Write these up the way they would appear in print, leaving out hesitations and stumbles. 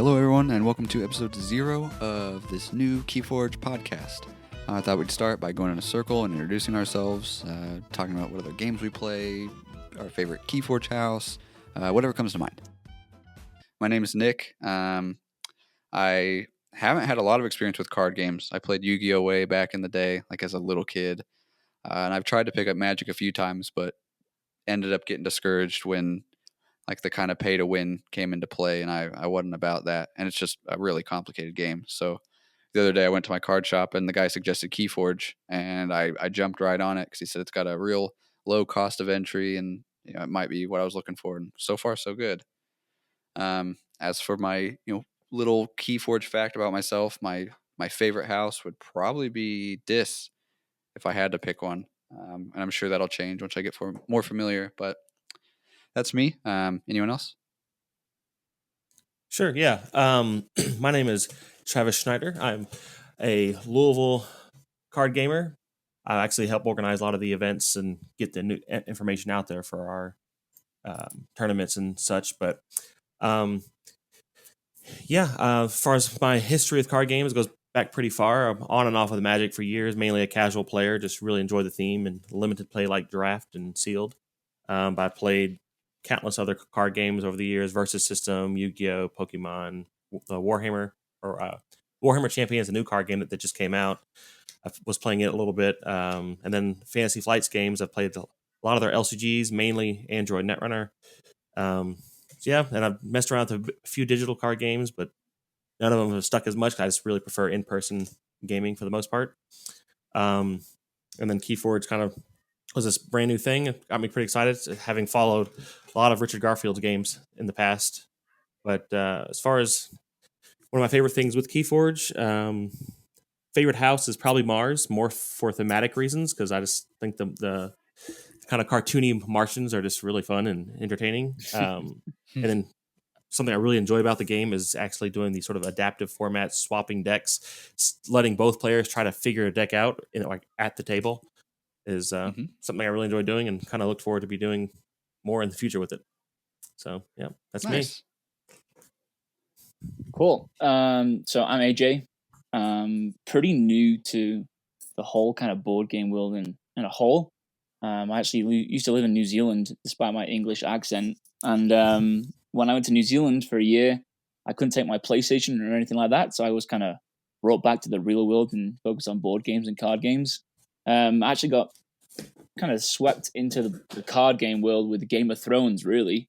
Hello, everyone, and welcome to episode 0 of this new Keyforge podcast. I thought we'd start by going in a circle and introducing ourselves, talking about what other games we play, our favorite Keyforge house, whatever comes to mind. My name is Nick. I haven't had a lot of experience with card games. I played Yu-Gi-Oh! Way back in the day, like as a little kid, and I've tried to pick up Magic a few times, but ended up getting discouraged when like the kind of pay to win came into play, and I wasn't about that. And it's just a really complicated game. So the other day I went to my card shop and the guy suggested Keyforge, and I jumped right on it because he said it's got a real low cost of entry, and it might be what I was looking for. And so far so good. As for my little Keyforge fact about myself, my favorite house would probably be Dis if I had to pick one. And I'm sure that'll change once I get more familiar, but that's me. Anyone else? Sure, yeah. My name is Travis Schneider. I'm a Louisville card gamer. I actually help organize a lot of the events and get the new information out there for our tournaments and such. But as far as my history with card games, it goes back pretty far. I'm on and off with Magic for years, mainly a casual player, just really enjoy the theme and limited play like Draft and Sealed. But I played countless other card games over the years: Versus System, Yu-Gi-Oh!, Pokemon, Warhammer, or Warhammer Champions, a new card game that just came out. I was playing it a little bit. And then Fantasy Flights games, I've played a lot of their LCGs, mainly Android Netrunner. And I've messed around with a few digital card games, but none of them have stuck as much. I just really prefer in-person gaming for the most part. And then Keyforge kind of was this brand new thing. It got me pretty excited, having followed a lot of Richard Garfield's games in the past. But as far as one of my favorite things with Keyforge, favorite house is probably Mars, more for thematic reasons, because I just think the kind of cartoony Martians are just really fun and entertaining. And then something I really enjoy about the game is actually doing these sort of adaptive formats, swapping decks, letting both players try to figure a deck out at the table. Is something I really enjoy doing and kind of look forward to be doing more in the future with it. So, yeah, that's nice. Me. Cool. So I'm AJ. Pretty new to the whole kind of board game world in a whole. I actually used to live in New Zealand despite my English accent. And when I went to New Zealand for a year, I couldn't take my PlayStation or anything like that. So I was kind of brought back to the real world and focused on board games and card games. I actually got kind of swept into the card game world with Game of Thrones, really.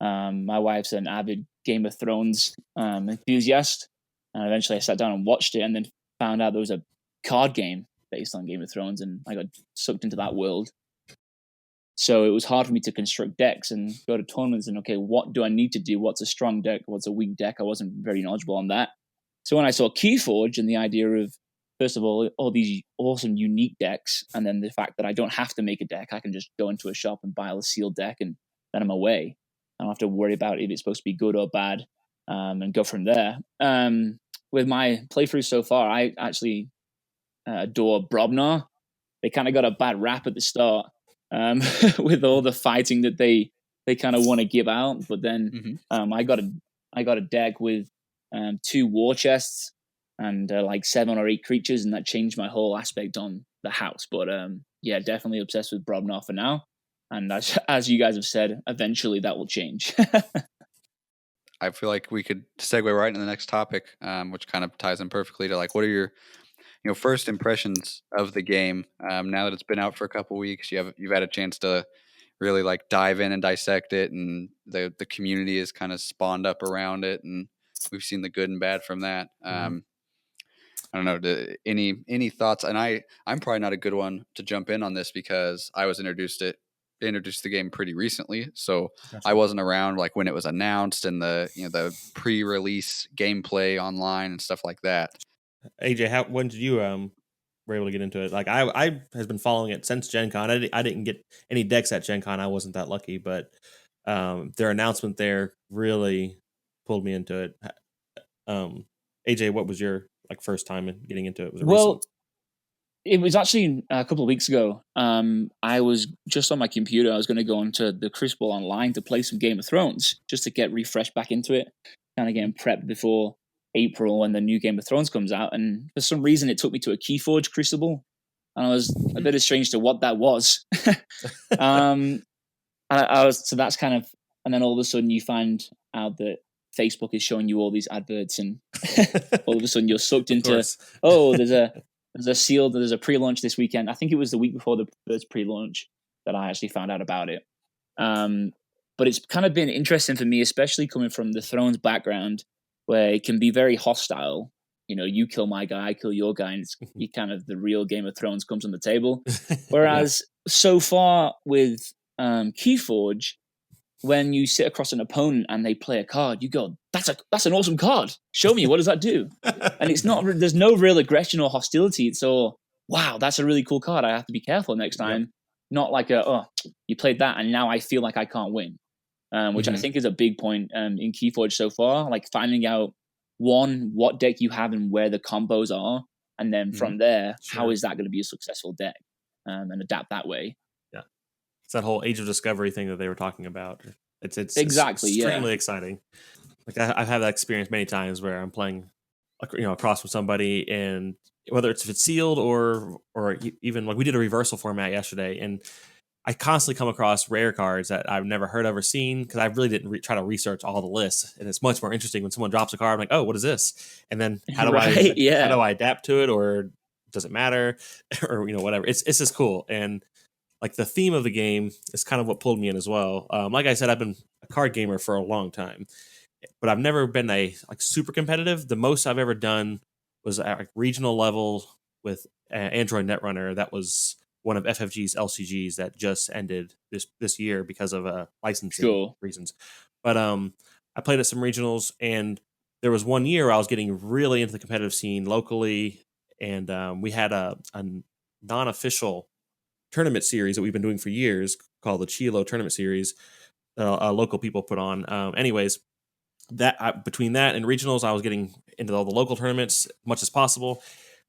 My wife's an avid Game of Thrones enthusiast, and eventually I sat down and watched it and then found out there was a card game based on Game of Thrones, and I got sucked into that world. So it was hard for me to construct decks and go to tournaments and, okay, what do I need to do? What's a strong deck? What's a weak deck? I wasn't very knowledgeable on that. So when I saw Keyforge and the idea of, first of all these awesome unique decks, and then the fact that I don't have to make a deck. I can just go into a shop and buy a sealed deck, and then I'm away. I don't have to worry about if it's supposed to be good or bad, and go from there. With my playthrough so far, I actually adore Brobnar. They kind of got a bad rap at the start with all the fighting that they kind of want to give out. But then I got a deck with 2 war chests and like 7 or 8 creatures, and that changed my whole aspect on the house. But definitely obsessed with Brobnar for now, and as you guys have said, eventually that will change. I feel like we could segue right into the next topic, which kind of ties in perfectly to like, what are your first impressions of the game now that it's been out for a couple weeks? You've had a chance to really like dive in and dissect it, and the community is kind of spawned up around it, and we've seen the good and bad from that. I don't know. Any thoughts? And I'm probably not a good one to jump in on this because I was introduced to the game pretty recently, so gotcha. I wasn't around like when it was announced and the pre-release gameplay online and stuff like that. AJ, when did you were able to get into it? Like I has been following it since Gen Con. I didn't get any decks at Gen Con. I wasn't that lucky, but their announcement there really pulled me into it. AJ, what was your first time in getting into it? Was it recent? It was actually a couple of weeks ago. I was just on my computer. I was going to go onto the Crucible Online to play some Game of Thrones just to get refreshed back into it. kind of getting prepped before April when the new Game of Thrones comes out. And for some reason, it took me to a Keyforge Crucible. And I was a bit estranged to what that was. So that's kind of, and then all of a sudden you find out that Facebook is showing you all these adverts, and all of a sudden you're sucked into, there's a pre-launch this weekend. I think it was the week before the first pre-launch that I actually found out about it. But it's kind of been interesting for me, especially coming from the Thrones background, where it can be very hostile. You kill my guy, I kill your guy, and it's kind of the real Game of Thrones comes on the table. Whereas so far with Keyforge, when you sit across an opponent and they play a card, you go, that's an awesome card. Show me, what does that do? And it's not, there's no real aggression or hostility. It's all, wow, that's a really cool card. I have to be careful next time. Yep. Not like you played that and now I feel like I can't win. Which I think is a big point in Keyforge so far, like finding out what deck you have and where the combos are. And then from there, how is that going to be a successful deck and adapt that way? It's that whole age of discovery thing that they were talking about. It's exactly extremely exciting. Like I've had that experience many times where I'm playing, across from somebody, and whether if it's sealed or even like we did a reversal format yesterday, and I constantly come across rare cards that I've never heard of or seen because I really didn't try to research all the lists. And it's much more interesting when someone drops a card. I'm like, oh, what is this? And then how do I adapt to it, or does it matter, or whatever. It's just cool. And like the theme of the game is kind of what pulled me in as well. Like I said, I've been a card gamer for a long time, but I've never been super competitive. The most I've ever done was at regional level with Android Netrunner. That was one of FFG's LCGs that just ended this year because of licensing reasons. But I played at some regionals, and there was one year I was getting really into the competitive scene locally, and we had a non-official tournament series that we've been doing for years called the Chilo Tournament Series. Local people put on. Anyways, between that and regionals, I was getting into all the local tournaments as much as possible.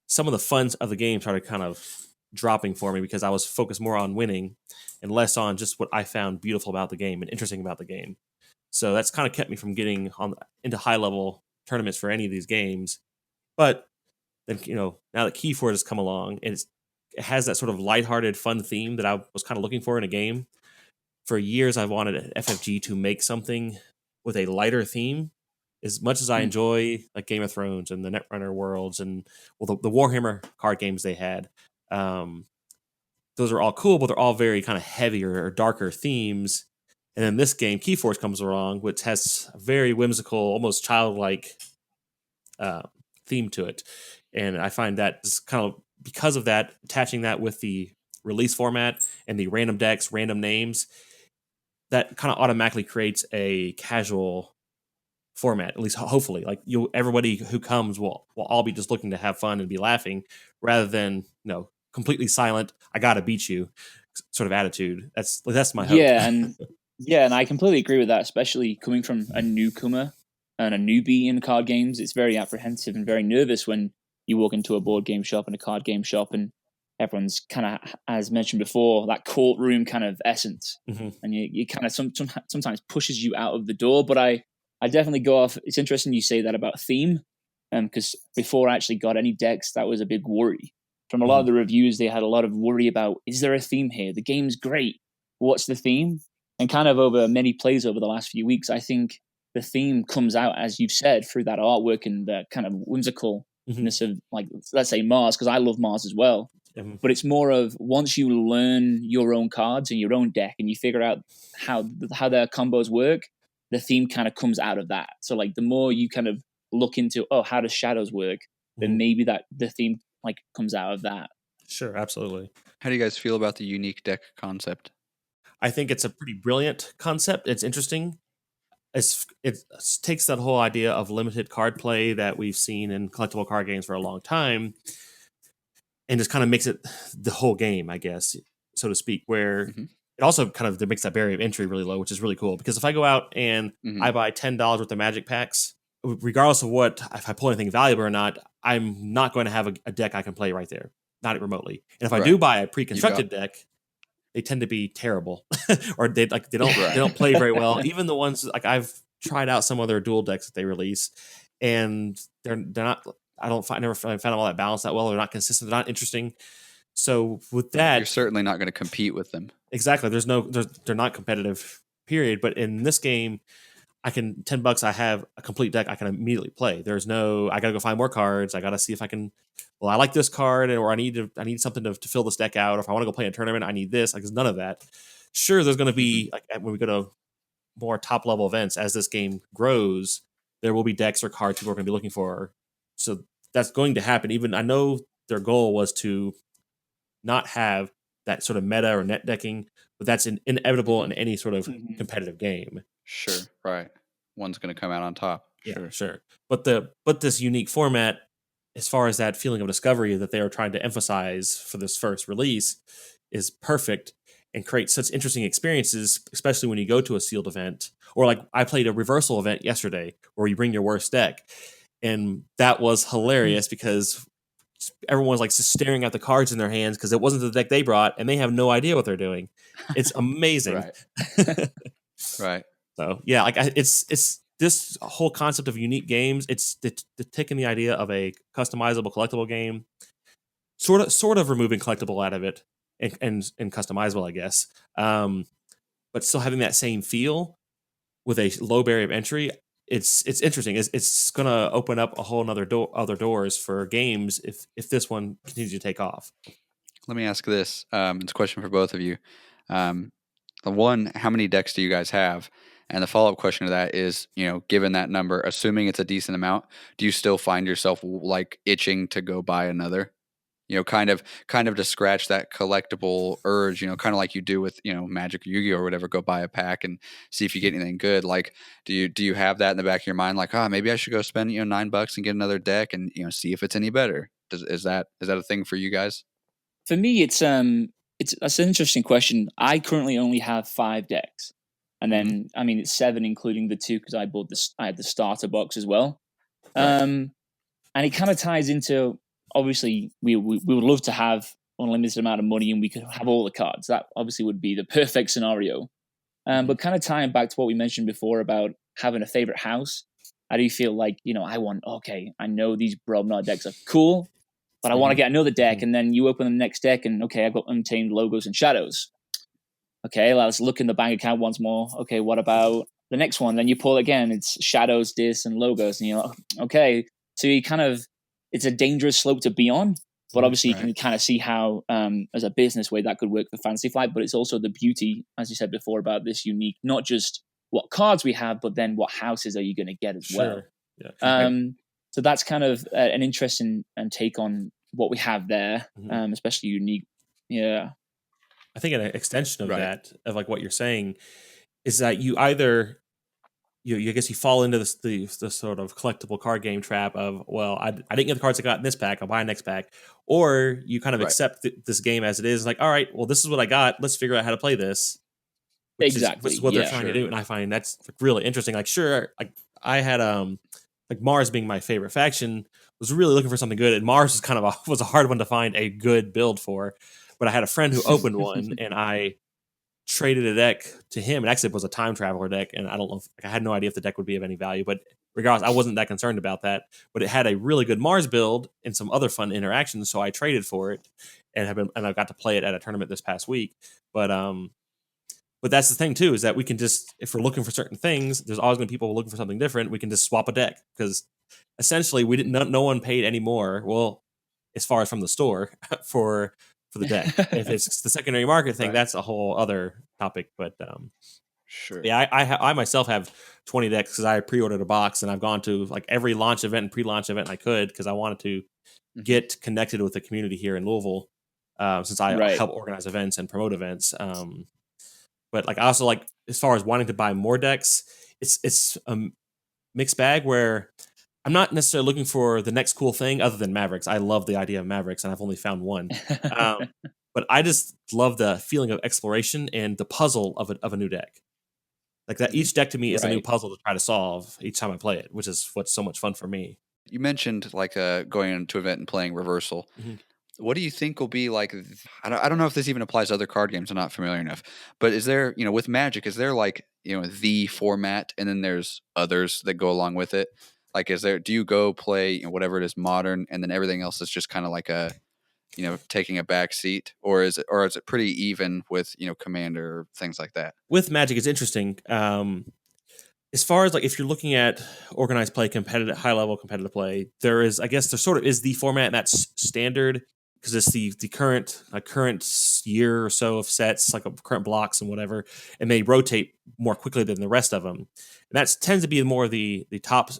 Some of the fun of the game started kind of dropping for me because I was focused more on winning and less on just what I found beautiful about the game and interesting about the game. So that's kind of kept me from getting into high level tournaments for any of these games. But then, now that Keyforge has come along and it has that sort of lighthearted, fun theme that I was kind of looking for in a game. For years, I've wanted FFG to make something with a lighter theme. As much as I enjoy like Game of Thrones and the Netrunner worlds and the Warhammer card games they had, those are all cool, but they're all very kind of heavier or darker themes. And then this game, Keyforge, comes along, which has a very whimsical, almost childlike theme to it. And I find that just kind of, because of that, attaching that with the release format and the random decks, random names, that kind of automatically creates a casual format, at least hopefully. Like everybody who comes will all be just looking to have fun and be laughing rather than, completely silent, I gotta beat you sort of attitude. That's my hope. And I completely agree with that, especially coming from a newcomer and a newbie in card games. It's very apprehensive and very nervous when you walk into a board game shop and a card game shop, and everyone's kind of, as mentioned before, that courtroom kind of essence. And you kind of sometimes pushes you out of the door. But I definitely go off. It's interesting you say that about theme, because before I actually got any decks, that was a big worry. From a lot of the reviews, they had a lot of worry about, is there a theme here? The game's great. What's the theme? And kind of over many plays over the last few weeks, I think the theme comes out, as you've said, through that artwork and the kind of whimsical of, like, let's say Mars, because I love Mars as well. But it's more of, once you learn your own cards and your own deck and you figure out how their combos work, the theme kind of comes out of that. So like the more you kind of look into, how does shadows work, then maybe that the theme like comes out of that. Sure, absolutely. How do you guys feel about the unique deck concept? I think it's a pretty brilliant concept. It's interesting. It takes that whole idea of limited card play that we've seen in collectible card games for a long time and just kind of makes it the whole game, I guess, so to speak, where it also kind of makes that barrier of entry really low, which is really cool. Because if I go out and I buy $10 worth of Magic packs, regardless of if I pull anything valuable or not, I'm not going to have a deck I can play right there, not remotely. And if I do buy a pre-constructed deck, they tend to be terrible, or they don't play very well. Even the ones like I've tried out some other dual decks that they release, and they're not. Never found them all that balanced that well. They're not consistent. They're not interesting. So with that, you're certainly not going to compete with them. Exactly. They're not competitive. Period. But in this game, I can $10. I have a complete deck. I can immediately play. There's no. I gotta go find more cards. I gotta see if I can. Well, I like this card, or I need something to fill this deck out. Or if I want to go play in a tournament, I need this. Like, there's none of that. Sure, there's going to be like when we go to more top level events as this game grows, there will be decks or cards people are going to be looking for. So that's going to happen. Even I know their goal was to not have that sort of meta or net decking, but that's inevitable in any sort of competitive game. Sure, right. One's going to come out on top. Sure. But this unique format, as far as that feeling of discovery that they are trying to emphasize for this first release, is perfect and creates such interesting experiences, especially when you go to a sealed event. Or like I played a reversal event yesterday where you bring your worst deck. And that was hilarious because everyone was like just staring at the cards in their hands because it wasn't the deck they brought and they have no idea what they're doing. It's amazing. Right. So yeah, like it's this whole concept of unique games. It's taking the idea of a customizable collectible game, sort of removing collectible out of it and customizable, I guess. But still having that same feel with a low barrier of entry. It's interesting. It's going to open up a whole nother other doors for games if this one continues to take off. Let me ask this. It's a question for both of you. One, how many decks do you guys have? And the follow-up question to that is, given that number, assuming it's a decent amount, do you still find yourself like itching to go buy another? Kind of to scratch that collectible urge, kind of like you do with, Magic or Yu-Gi-Oh or whatever, go buy a pack and see if you get anything good. Like, do you have that in the back of your mind? Like, maybe I should go spend, $9 and get another deck and, see if it's any better. Is that a thing for you guys? For me, that's an interesting question. I currently only have 5 decks. And then, it's 7, including the 2, because I had the starter box as well. Right. And it kind of ties into, obviously, we would love to have unlimited amount of money and we could have all the cards. That obviously would be the perfect scenario. But kind of tying back to what we mentioned before about having a favorite house, I do feel like, I know these Brobnar decks are cool, but I want to get another deck. And then you open the next deck and, I've got Untamed, Logos, and Shadows. Okay, let's look in the bank account once more. Okay, what about the next one? Then you pull again, it's Shadows, Dis, and Logos. And you're like, okay. So you kind of, it's a dangerous slope to be on, but obviously you can kind of see how, as a business way, that could work for Fantasy Flight. But it's also the beauty, as you said before, about this unique, not just what cards we have, but then what houses are you going to get as well. Yeah. So that's kind of an interesting take on what we have there, especially unique. Yeah. I think an extension of that, of like what you're saying, is that you either I guess you fall into the sort of collectible card game trap of, well, I didn't get the cards I got in this pack, I'll buy a next pack, or you kind of accept this game as it is, like, all right, well, this is what I got, let's figure out how to play this. Which is what they're trying to do, and I find that's really interesting. Like, sure, like I had like Mars being my favorite faction, was really looking for something good, and Mars was kind of was a hard one to find a good build for. But I had a friend who opened one, and I traded a deck to him. And actually, it was a time traveler deck, and I don't know I had no idea if the deck would be of any value. But regardless, I wasn't that concerned about that. But it had a really good Mars build and some other fun interactions, so I traded for it, and I got to play it at a tournament this past week. But that's the thing too, is that we can just, if we're looking for certain things, there's always going to be people looking for something different. We can just swap a deck because essentially no one paid any more. Well, as far as from the store for the deck. If it's the secondary market thing, that's a whole other topic. But sure, yeah, I myself have 20 decks because I pre-ordered a box and I've gone to like every launch event and pre-launch event I could because I wanted to get connected with the community here in Louisville since I help organize events and promote events. But like I also like, as far as wanting to buy more decks, it's a mixed bag where I'm not necessarily looking for the next cool thing other than Mavericks. I love the idea of Mavericks, and I've only found one. But I just love the feeling of exploration and the puzzle of a new deck. Like that, each deck to me is a new puzzle to try to solve each time I play it, which is what's so much fun for me. You mentioned like going into an event and playing Reversal. what do you think will be like? I don't know if this even applies to other card games. I'm not familiar enough. But is there, with Magic, is there like, the format and then there's others that go along with it? Like, do you go play whatever it is modern and then everything else is just kind of like taking a back seat? Or is it pretty even with, Commander or things like that? With Magic, it's interesting. As far as like if you're looking at organized play, competitive, high level competitive play, there sort of is the format that's standard because it's the current year or so of sets, like current blocks and whatever, and they rotate more quickly than the rest of them. And that tends to be more the top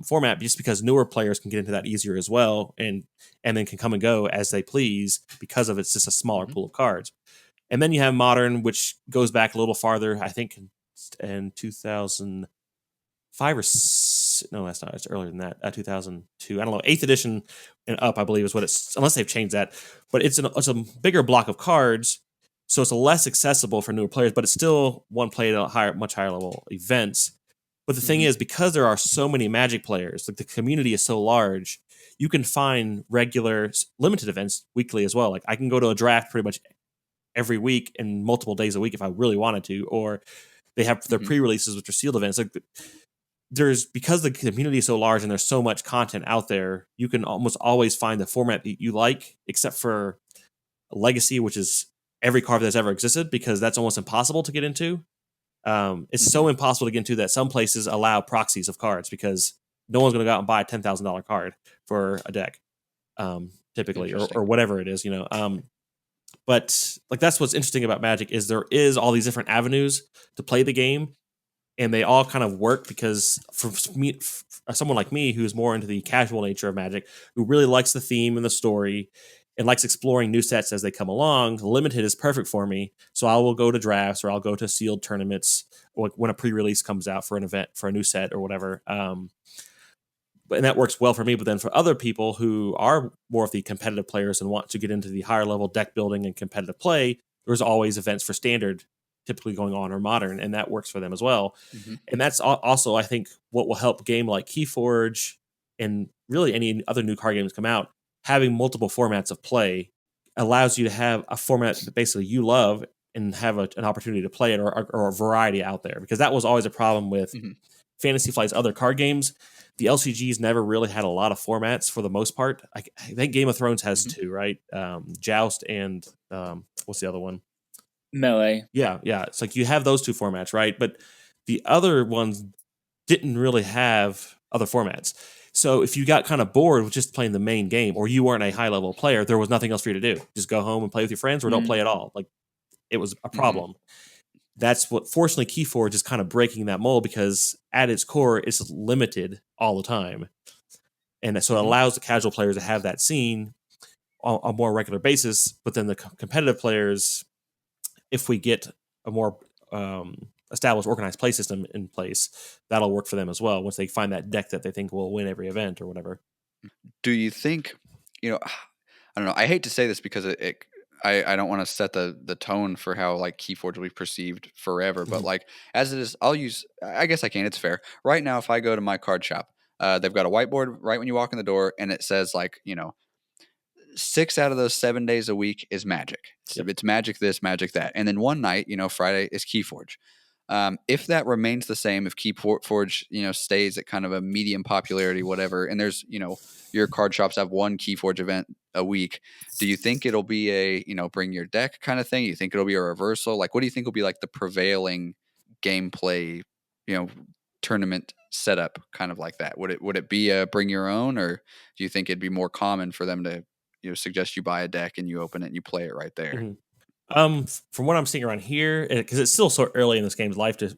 format, just because newer players can get into that easier as well, and then can come and go as they please because of it's just a smaller pool of cards. And then you have Modern, which goes back a little farther, I think, in 2005 no, that's not. It's earlier than that. 2002. I don't know. 8th edition and up, I believe, is what it's. Unless they've changed that, but it's a bigger block of cards, so it's less accessible for newer players. But it's still one played at much higher level events. But the thing is, because there are so many Magic players, like the community is so large, you can find regular limited events weekly as well. Like I can go to a draft pretty much every week and multiple days a week if I really wanted to, or they have their pre-releases, which are sealed events. Like because the community is so large and there's so much content out there, you can almost always find the format that you like, except for Legacy, which is every card that's ever existed, because that's almost impossible to get into. It's so impossible to get into that some places allow proxies of cards because no one's going to go out and buy a $10,000 card for a deck, typically, or whatever it is, But like that's what's interesting about Magic is there is all these different avenues to play the game, and they all kind of work because for someone like me who's more into the casual nature of Magic, who really likes the theme and the story and likes exploring new sets as they come along, limited is perfect for me. So I will go to drafts or I'll go to sealed tournaments when a pre-release comes out for an event for a new set or whatever. And that works well for me. But then for other people who are more of the competitive players and want to get into the higher level deck building and competitive play, there's always events for standard typically going on or modern, and that works for them as well. And that's also, I think, what will help a game like Keyforge and really any other new card games come out. Having multiple formats of play allows you to have a format that basically you love and have an opportunity to play it or a variety out there, because that was always a problem with Fantasy Flight's other card games. The LCGs never really had a lot of formats for the most part. I think Game of Thrones has two, right? Joust and what's the other one? Melee. Yeah. It's like you have those two formats, right? But the other ones didn't really have other formats. So if you got kind of bored with just playing the main game, or you weren't a high level player, there was nothing else for you to do. Just go home and play with your friends, or don't play at all. Like it was a problem. That's what, fortunately, Keyforge is kind of breaking that mold, because at its core, it's limited all the time. And so it allows the casual players to have that scene on a more regular basis. But then the competitive players, if we get a more established organized play system in place, that'll work for them as well once they find that deck that they think will win every event or whatever. Do you think, I don't know, I hate to say this because I don't want to set the tone for how like Keyforge will be perceived forever, but like as it is, I guess I can, it's fair. Right now, if I go to my card shop, they've got a whiteboard right when you walk in the door, and it says like, 6 out of those 7 days a week is Magic. It's Magic this, Magic that. And then one night, Friday is Keyforge. If that remains the same, if Keyforge, stays at kind of a medium popularity, whatever, and there's, your card shops have one Keyforge event a week, do you think it'll be a, bring your deck kind of thing? You think it'll be a reversal? Like, what do you think will be like the prevailing gameplay, tournament setup kind of like that? Would it be a bring your own, or do you think it'd be more common for them to, suggest you buy a deck and you open it and you play it right there? From what I'm seeing around here, because it's still so early in this game's life to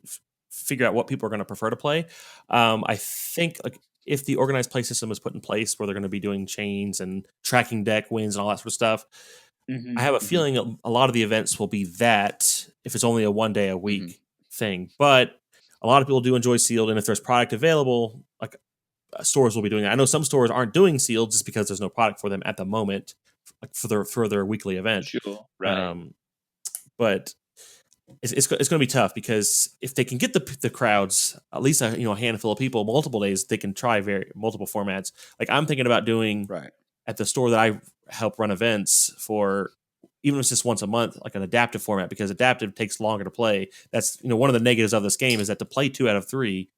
figure out what people are going to prefer to play, I think like if the organized play system is put in place where they're going to be doing chains and tracking deck wins and all that sort of stuff, I have a feeling a lot of the events will be that, if it's only a 1 day a week thing. But a lot of people do enjoy sealed, and if there's product available, like stores will be doing that. I know some stores aren't doing sealed just because there's no product for them at the moment, like for their weekly event. Sure, right. But it's going to be tough, because if they can get the crowds, at least a handful of people, multiple days, they can try multiple formats. Like I'm thinking about doing at the store that I help run events for, even if it's just once a month, like an adaptive format, because adaptive takes longer to play. That's, one of the negatives of this game is that to play 2 out of 3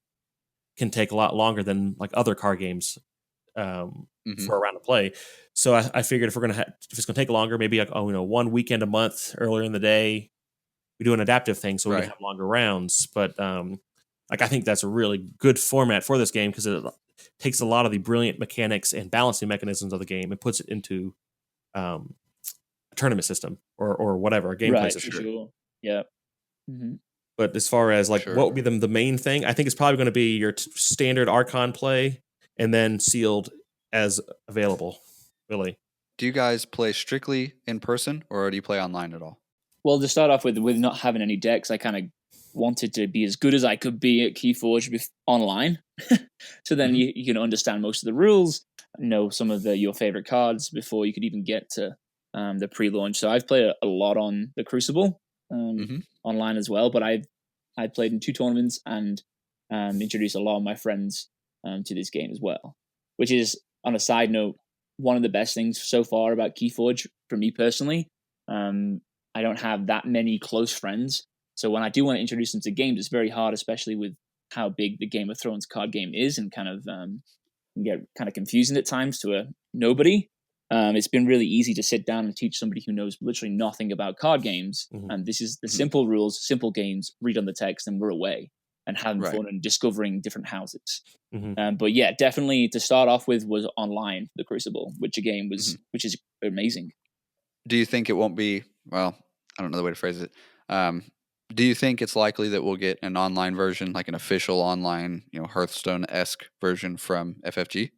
can take a lot longer than like other card games for a round of play. So I figured if it's gonna take longer, maybe like 1 weekend a month earlier in the day, we do an adaptive thing so we can have longer rounds. But like I think that's a really good format for this game because it takes a lot of the brilliant mechanics and balancing mechanisms of the game and puts it into a tournament system or whatever, a gameplay system. Sure. Yeah. Mm-hmm. But as far as like what would be the main thing, I think it's probably going to be your standard Archon play and then sealed as available. Really. Do you guys play strictly in person or do you play online at all? Well, to start off with not having any decks, I kind of wanted to be as good as I could be at Keyforge online. So then you can understand most of the rules, know some of your favorite cards before you could even get to the pre-launch. So I've played a lot on the Crucible online as well, but I played in 2 tournaments and introduced a lot of my friends to this game as well, which is, on a side note, one of the best things so far about Keyforge for me personally. I don't have that many close friends, so when I do want to introduce them to games, it's very hard, especially with how big the Game of Thrones card game is, and kind of get kind of confusing at times to a nobody. It's been really easy to sit down and teach somebody who knows literally nothing about card games, and this is the simple rules, simple games, read on the text, and we're away and having fun and discovering different houses. But yeah, definitely to start off with was online, the Crucible, which is amazing. Do you think it won't be, well, I don't know the way to phrase it. Do you think it's likely that we'll get an online version, like an official online, Hearthstone-esque version from FFG?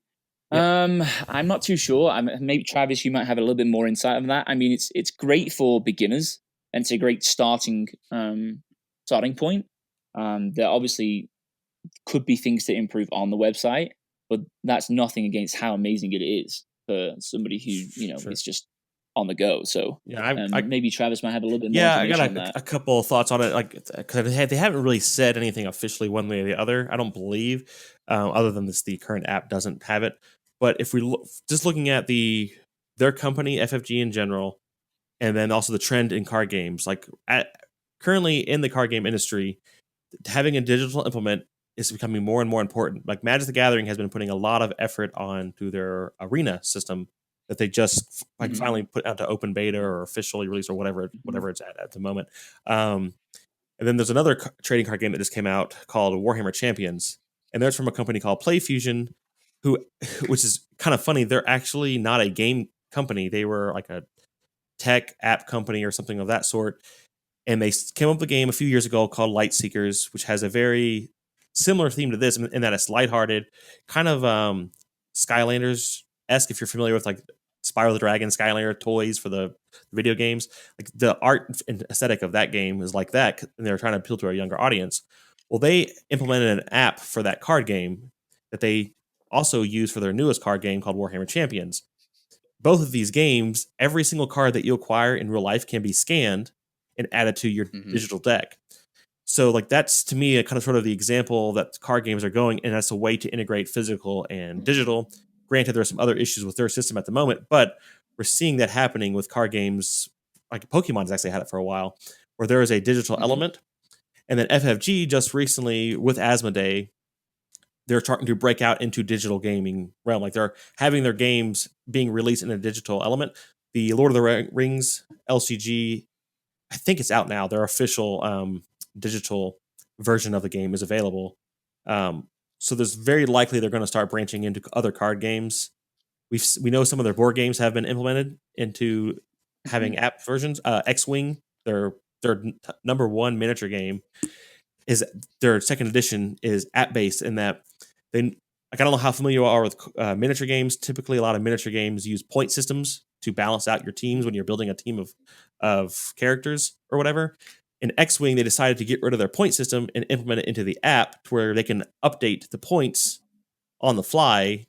I'm not too sure. Maybe Travis, you might have a little bit more insight on that. I mean, it's great for beginners and it's a great starting point. There obviously could be things to improve on the website, but that's nothing against how amazing it is for somebody who is just on the go. So maybe Travis might have a little bit more information on that. I got a couple of thoughts on it. Like, cause they haven't really said anything officially one way or the other, I don't believe, other than the current app doesn't have it. But if we just looking at their company, FFG in general, and then also the trend in card games, like currently in the card game industry, having a digital implement is becoming more and more important. Like Magic the Gathering has been putting a lot of effort onto their arena system that they just finally put out to open beta or officially released or whatever it's at the moment. And then there's another trading card game that just came out called Warhammer Champions, and there's from a company called PlayFusion, which is kind of funny. They're actually not a game company. They were like a tech app company or something of that sort. And they came up with a game a few years ago called Light Seekers, which has a very similar theme to this in that it's lighthearted, kind of Skylanders-esque, if you're familiar with like Spyro the Dragon, Skylander toys for the video games. Like the art and aesthetic of that game is like that, and they're trying to appeal to a younger audience. Well, they implemented an app for that card game that they also use for their newest card game called Warhammer Champions. Both of these games, every single card that you acquire in real life can be scanned and added to your digital deck. So like that's to me a kind of sort of the example that card games are going, and that's a way to integrate physical and digital. Granted, there are some other issues with their system at the moment, but we're seeing that happening with card games. Like Pokemon's actually had it for a while, where there is a digital element. And then FFG just recently with Asmodee, they're starting to break out into digital gaming realm. Like they're having their games being released in a digital element. The Lord of the Rings LCG, I think it's out now. Their official digital version of the game is available. So there's very likely they're going to start branching into other card games. We know some of their board games have been implemented into having app versions. X-Wing, their number one miniature game, is their second edition is app based in that they. Like I don't know how familiar you are with miniature games. Typically, a lot of miniature games use point systems to balance out your teams when you're building a team of characters or whatever. In X-Wing, they decided to get rid of their point system and implement it into the app to where they can update the points on the fly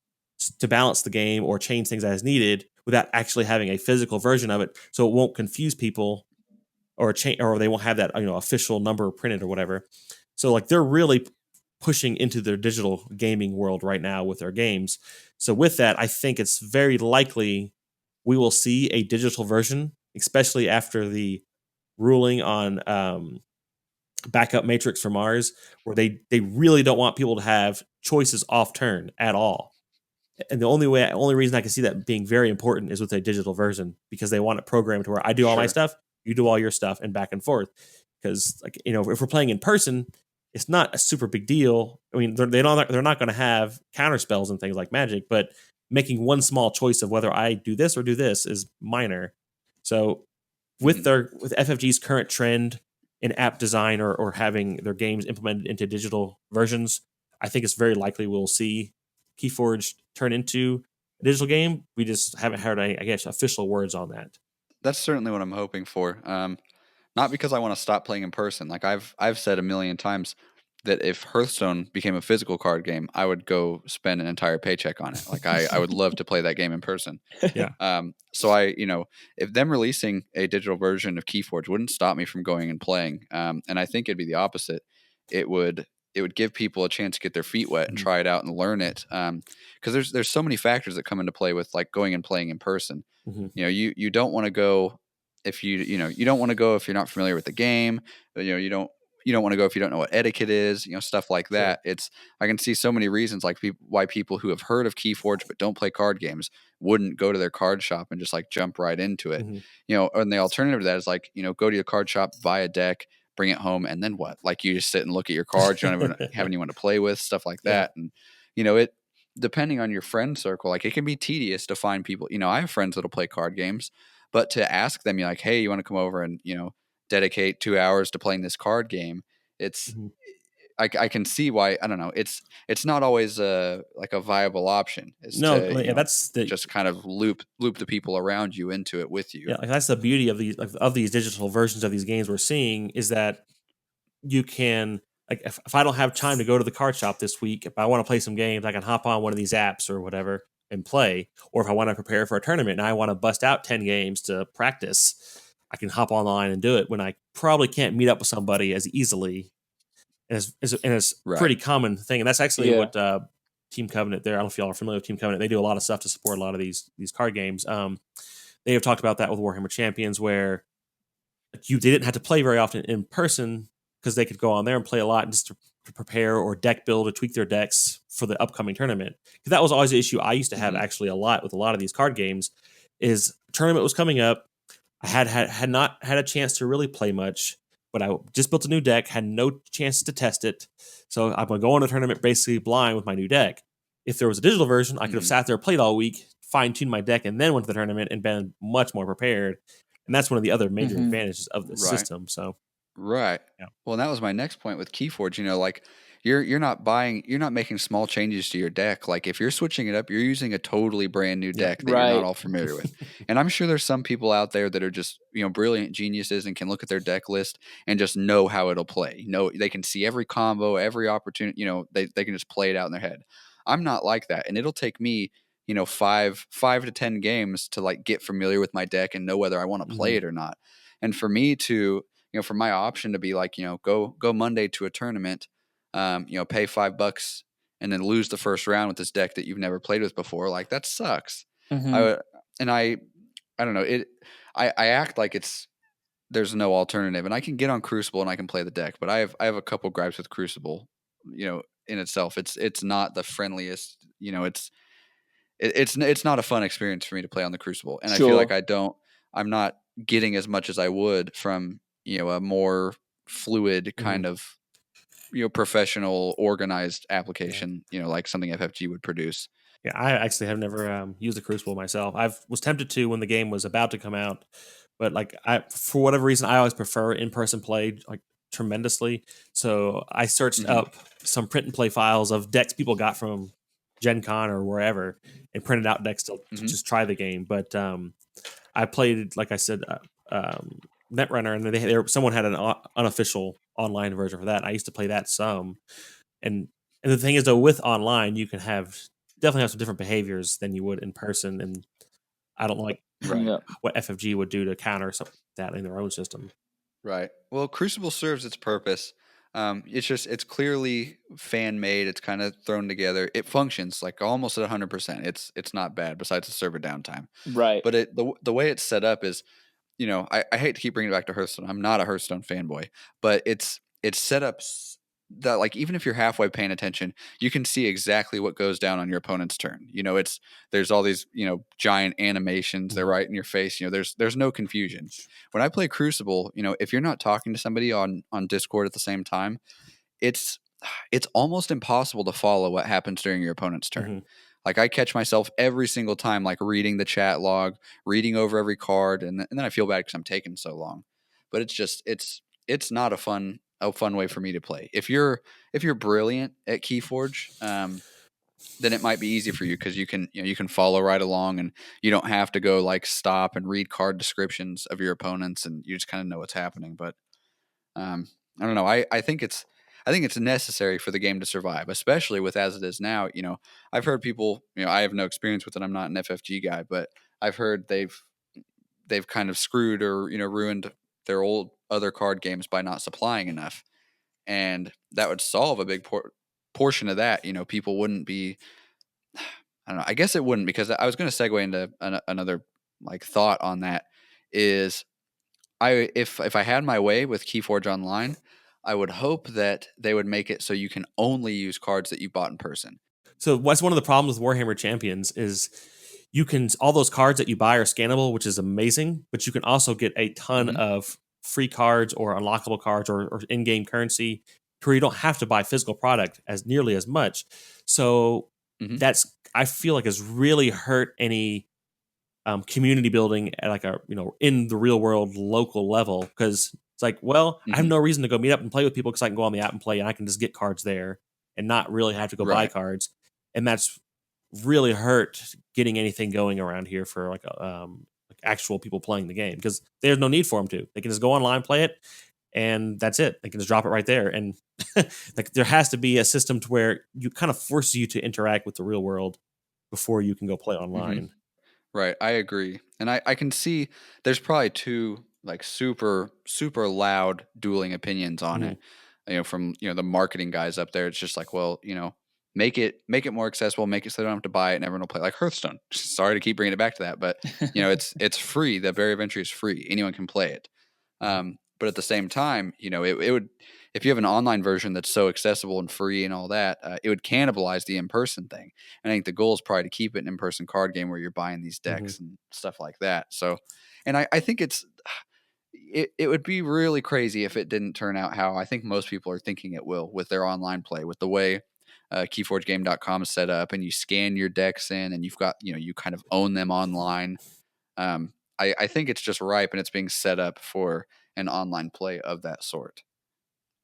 to balance the game or change things as needed without actually having a physical version of it, so it won't confuse people or they won't have that official number printed or whatever. So like they're really pushing into their digital gaming world right now with their games. So with that, I think it's very likely we will see a digital version, especially after the ruling on backup matrix for Mars, where they really don't want people to have choices off turn at all. And the only reason I can see that being very important is with a digital version, because they want it programmed to where I do all my stuff, you do all your stuff, and back and forth. Because if we're playing in person, it's not a super big deal. I mean, they're not going to have counter spells and things like magic, but making one small choice of whether I do this or do this is minor. So with FFG's current trend in app design or having their games implemented into digital versions, I think it's very likely we'll see Keyforge turn into a digital game. We just haven't heard, I guess, official words on that. That's certainly what I'm hoping for. Not because I want to stop playing in person. Like I've said a million times that if Hearthstone became a physical card game, I would go spend an entire paycheck on it. Like I would love to play that game in person. Yeah. So if them releasing a digital version of Keyforge wouldn't stop me from going and playing. And I think it'd be the opposite. It would give people a chance to get their feet wet and try it out and learn it. Because there's so many factors that come into play with like going and playing in person. You don't want to go if you don't want to go if you're not familiar with the game. You don't want to go if you don't know what etiquette is, stuff like that. Sure. I can see so many reasons like why people who have heard of Keyforge but don't play card games wouldn't go to their card shop and just like jump right into it. And the alternative to that is like, go to your card shop, buy a deck, bring it home, and then what? Like you just sit and look at your cards. You don't even have anyone to play with, stuff like that. And it depending on your friend circle, like it can be tedious to find people. I have friends that'll play card games, but to ask them, you're like, hey, you want to come over and dedicate 2 hours to playing this card game? It's I can see why. I don't know. It's not always like a viable option. That's just kind of loop the people around you into it with you. Yeah, like that's the beauty of these digital versions of these games we're seeing, is that you can, like, if I don't have time to go to the card shop this week, if I want to play some games, I can hop on one of these apps or whatever and play. Or if I want to prepare for a tournament and I want to bust out 10 games to practice, I can hop online and do it when I probably can't meet up with somebody as easily. And it's Right. pretty common thing. And that's actually what Team Covenant there. I don't know if y'all are familiar with Team Covenant. They do a lot of stuff to support a lot of these card games. They have talked about that with Warhammer Champions, where they didn't have to play very often in person because they could go on there and play a lot just to prepare or deck build or tweak their decks for the upcoming tournament. Because that was always the issue I used to have actually a lot with a lot of these card games. Is a tournament was coming up, I had not had a chance to really play much, but I just built a new deck, had no chance to test it. So I'm going to go on a tournament basically blind with my new deck. If there was a digital version, I could have sat there, played all week, fine-tuned my deck, and then went to the tournament and been much more prepared. And that's one of the other major advantages of the system. So, right. Yeah. Well, and that was my next point with Keyforge. Like you're not making small changes to your deck. Like if you're switching it up, you're using a totally brand new deck that you're not all familiar with. And I'm sure there's some people out there that are just, brilliant geniuses and can look at their deck list and just know how it'll play. They can see every combo, every opportunity, they can just play it out in their head. I'm not like that. And it'll take me, 5 to 10 games to like get familiar with my deck and know whether I want to play it or not. And for me to, for my option to be like, go Monday to a tournament, pay $5 and then lose the first round with this deck that you've never played with before. Like that sucks. I don't know. I act like there's no alternative, and I can get on Crucible and I can play the deck, but I have a couple gripes with Crucible, in itself. It's not the friendliest, it's not a fun experience for me to play on the Crucible. And I feel like I'm not getting as much as I would from, a more fluid kind of, professional organized application, like something FFG would produce. Yeah, I actually have never used the Crucible myself. I was tempted to when the game was about to come out, but like for whatever reason, I always prefer in-person play like tremendously. So I searched up some print and play files of decks people got from Gen Con or wherever and printed out decks to just try the game. But I played, like I said, Netrunner, and someone had an unofficial online version for that. I used to play that some, and the thing is though, with online you can definitely have some different behaviors than you would in person, and I don't like what FFG would do to counter that in their own system. Right. Well, Crucible serves its purpose. It's clearly fan made. It's kind of thrown together. It functions like almost at 100%. It's not bad besides the server downtime. Right. But the way it's set up is, I hate to keep bringing it back to Hearthstone. I'm not a Hearthstone fanboy, but it's set up that like even if you're halfway paying attention, you can see exactly what goes down on your opponent's turn. There's all these giant animations. They're right in your face. There's no confusion. When I play Crucible, if you're not talking to somebody on Discord at the same time, it's almost impossible to follow what happens during your opponent's turn. Mm-hmm. Like I catch myself every single time, like reading the chat log, reading over every card, and then I feel bad because I'm taking so long. But it's not a fun way for me to play. If you're brilliant at Keyforge, then it might be easy for you because you can follow right along and you don't have to go like stop and read card descriptions of your opponents, and you just kind of know what's happening. But I don't know. I think it's necessary for the game to survive, especially with as it is now. I've heard people. I have no experience with it. I'm not an FFG guy, but I've heard they've kind of screwed or ruined their old other card games by not supplying enough, and that would solve a big portion of that. People wouldn't be. I don't know. I guess it wouldn't, because I was going to segue into another like thought on that. Is if I had my way with Keyforge Online, I would hope that they would make it so you can only use cards that you bought in person. So what's one of the problems with Warhammer Champions is all those cards that you buy are scannable, which is amazing, but you can also get a ton of free cards or unlockable cards or in-game currency to where you don't have to buy physical product as nearly as much. So that's, I feel like, has really hurt any community building at like a in the real world local level, because it's like, well, I have no reason to go meet up and play with people because I can go on the app and play, and I can just get cards there and not really have to go buy cards. And that's really hurt getting anything going around here for like actual people playing the game, because there's no need for them to. They can just go online, play it, and that's it. They can just drop it right there. And like there has to be a system to where you kind of force you to interact with the real world before you can go play online. Right, I agree, and I can see there's probably two like super loud dueling opinions on it. From the marketing guys up there, it's just like, well, make it more accessible, make it so they don't have to buy it, and everyone will play, like Hearthstone. Sorry to keep bringing it back to that, but it's free. The barrier of entry is free. Anyone can play it. But at the same time, it would, if you have an online version that's so accessible and free and all that, it would cannibalize the in-person thing. And I think the goal is probably to keep it an in-person card game where you're buying these decks and stuff like that. So, and I think it would be really crazy if it didn't turn out how I think most people are thinking it will with their online play, with the way KeyforgeGame.com is set up, and you scan your decks in, and you've got, you kind of own them online. I think it's just ripe, and it's being set up for an online play of that sort.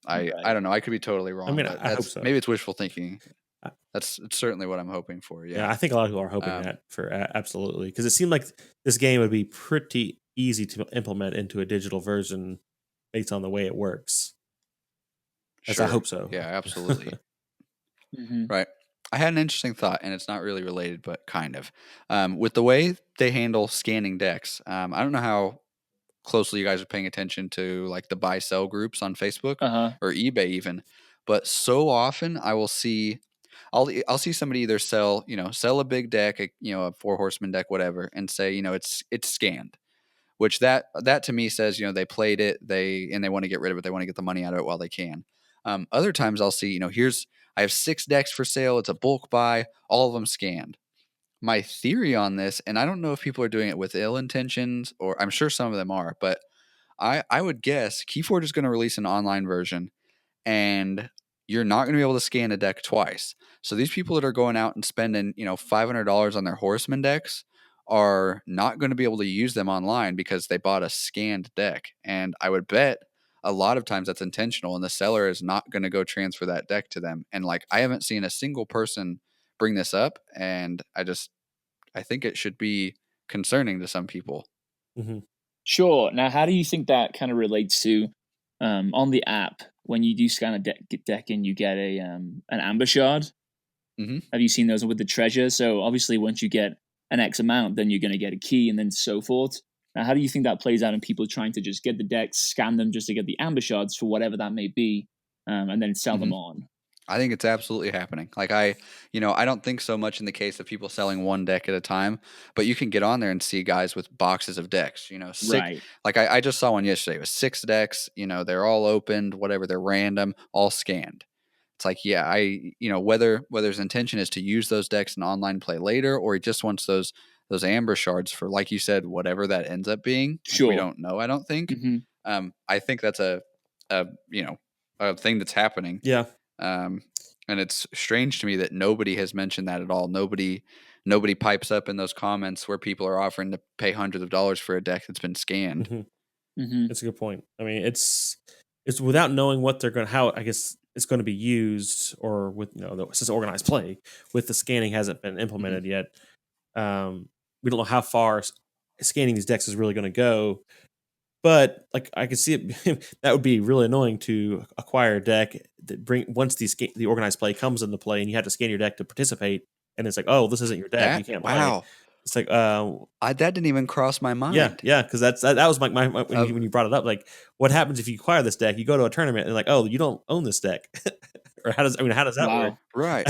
I don't know. I could be totally wrong. I mean, but I hope so. Maybe it's wishful thinking. It's certainly what I'm hoping for. Yeah, I think a lot of people are hoping that for absolutely, because it seemed like this game would be pretty easy to implement into a digital version based on the way it works. Sure. I hope so. Yeah, absolutely. Right. I had an interesting thought, and it's not really related, but kind of. With the way they handle scanning decks, I don't know how closely you guys are paying attention to like the buy sell groups on Facebook or eBay even, but so often I will see, I'll see somebody either sell a big deck, a 4 horseman deck, whatever, and say, it's scanned, which that to me says, they played it, and they want to get rid of it. They want to get the money out of it while they can. Other times I'll see, I have 6 decks for sale. It's a bulk buy, all of them scanned. My theory on this, and I don't know if people are doing it with ill intentions, or I'm sure some of them are, but I would guess Keyforge is going to release an online version, and you're not going to be able to scan a deck twice. So these people that are going out and spending, $500 on their horseman decks are not going to be able to use them online because they bought a scanned deck. And I would bet a lot of times that's intentional, and the seller is not going to go transfer that deck to them. And like, I haven't seen a single person bring this up, and I think it should be concerning to some people. Sure. Now, how do you think that kind of relates to on the app when you do scan a deck and you get an amber shard? Have you seen those with the treasure? So obviously, once you get an X amount, then you're going to get a key, and then so forth. Now, how do you think that plays out in people trying to just get the decks, scan them just to get the amber shards for whatever that may be, and then sell them Mhm. on. I think it's absolutely happening. Like I don't think so much in the case of people selling one deck at a time, but you can get on there and see guys with boxes of decks, six, Right. like I just saw one yesterday. It was 6 decks, they're all opened, whatever, they're random, all scanned. It's like, yeah, whether his intention is to use those decks in online play later, or he just wants those amber shards for, like you said, whatever that ends up being. Like, we Sure. don't know, I don't think. Hmm. I think that's a thing that's happening. Yeah. And it's strange to me that nobody has mentioned that at all. Nobody pipes up in those comments where people are offering to pay hundreds of dollars for a deck that's been scanned. That's a good point. I mean, it's without knowing what they're going to, how I guess it's going to be used, or with since organized play with the scanning hasn't been implemented yet. We don't know how far scanning these decks is really going to go. But like I can see it, that would be really annoying to acquire a deck that once the organized play comes into play, and you have to scan your deck to participate, and it's like, oh, this isn't your deck, you can't play. Wow. It's like, that didn't even cross my mind. Yeah, because that was my when you brought it up. Like, what happens if you acquire this deck? You go to a tournament and like, oh, you don't own this deck, or how does that work? Right,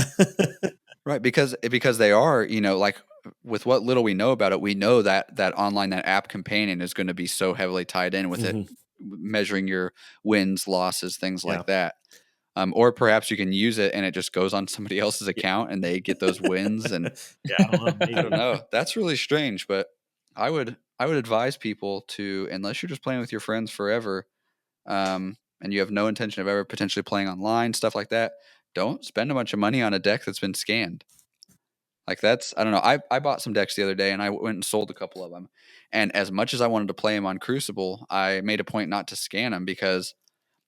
right, because they are, like, with what little we know about it, we know that online, that app companion is going to be so heavily tied in with it, measuring your wins, losses, things like that. Or perhaps you can use it and it just goes on somebody else's account and they get those wins. And I don't know. That's really strange, but I would advise people to, unless you're just playing with your friends forever, and you have no intention of ever potentially playing online, stuff like that, don't spend a bunch of money on a deck that's been scanned. Like, that's, I don't know. I bought some decks the other day and I went and sold a couple of them. And as much as I wanted to play them on Crucible, I made a point not to scan them, because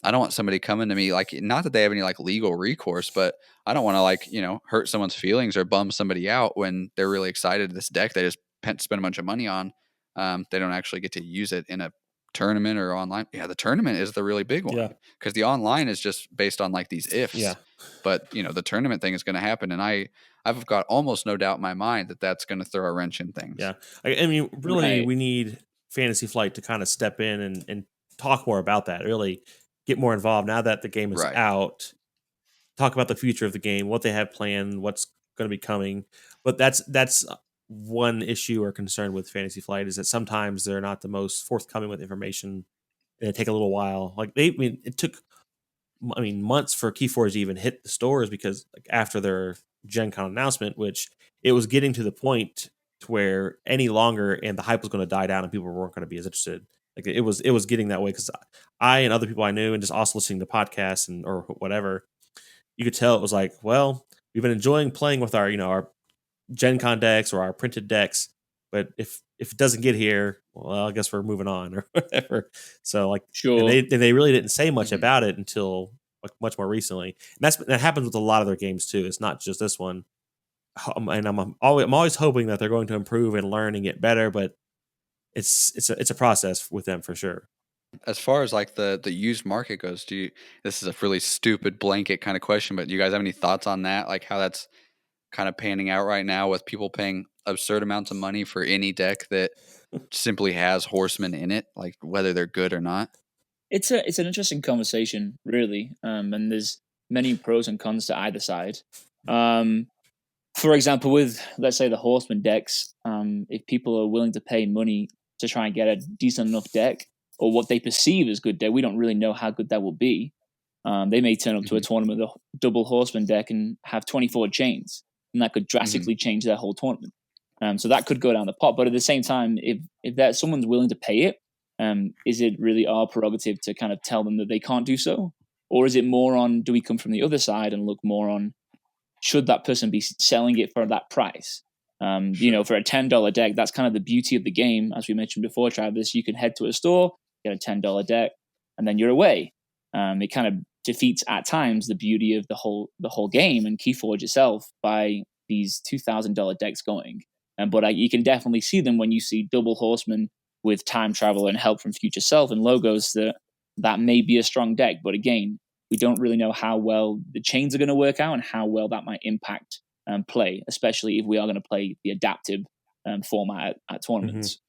I don't want somebody coming to me, like, not that they have any like legal recourse, but I don't want to, like, hurt someone's feelings or bum somebody out when they're really excited this deck they just spend a bunch of money on. They don't actually get to use it in a tournament or online. Yeah, the tournament is the really big one, because the online is just based on like these ifs. Yeah. But the tournament thing is going to happen, and I've got almost no doubt in my mind that that's going to throw a wrench in things. Yeah, I mean, really, Right. we need Fantasy Flight to kind of step in and talk more about that. Really get more involved now that the game is out. Talk about the future of the game, what they have planned, what's going to be coming. But that's one issue or concern with Fantasy Flight, is that sometimes they're not the most forthcoming with information, and it take a little while. Like it took months for Keyforge to even hit the stores, because like after their Gen Con announcement, which it was getting to the point to where any longer and the hype was going to die down and people weren't going to be as interested. Like it was getting that way, because I and other people I knew, and just also listening to podcasts and or whatever, you could tell it was like, well, we've been enjoying playing with our our Gen Con decks or our printed decks, but if it doesn't get here, well, I guess we're moving on or whatever. So like, Sure. and they really didn't say much about it until like much more recently. And that happens with a lot of their games too. It's not just this one. And I'm always hoping that they're going to improve and learn and get better, but it's a process with them for sure. As far as like the used market goes, this is a really stupid blanket kind of question, but do you guys have any thoughts on that? Like, how that's kind of panning out right now, with people paying absurd amounts of money for any deck that simply has horsemen in it, like whether they're good or not? It's an interesting conversation, really, and there's many pros and cons to either side. For example, with, let's say, the horseman decks, if people are willing to pay money to try and get a decent enough deck, or what they perceive as good deck, we don't really know how good that will be. They may turn up to a tournament with a double horseman deck and have 24 chains, and that could drastically change their whole tournament. So that could go down the pot. But at the same time, if that someone's willing to pay it, is it really our prerogative to kind of tell them that they can't do so? Or is it more on, do we come from the other side and look more on, should that person be selling it for that price? For a $10 deck, that's kind of the beauty of the game. As we mentioned before, Travis, you can head to a store, get a $10 deck, and then you're away. It kind of defeats at times the beauty of the whole game and Keyforge itself by these $2,000 decks going. But you can definitely see them when you see double horsemen with time travel and help from future self and logos. That may be a strong deck, but again, we don't really know how well the chains are going to work out and how well that might impact play, especially if we are going to play the adaptive format at tournaments.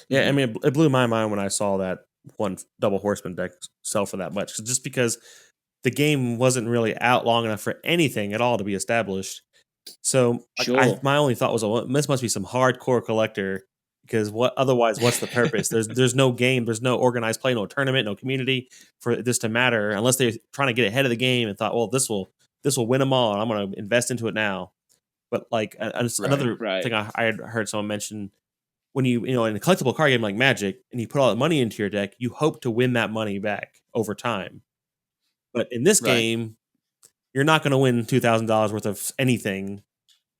Yeah, I mean, it blew my mind when I saw that one double horseman deck sell for that much, just because the game wasn't really out long enough for anything at all to be established. So Sure. my only thought was, well, this must be some hardcore collector, because otherwise, what's the purpose? There's no game, there's no organized play, no tournament, no community for this to matter, unless they're trying to get ahead of the game and thought, well, this will win them all, and I'm going to invest into it now. But like another Right. thing I had heard someone mention, when you in a collectible card game like Magic, and you put all that money into your deck, you hope to win that money back over time. But in this game, you're not going to win $2,000 worth of anything.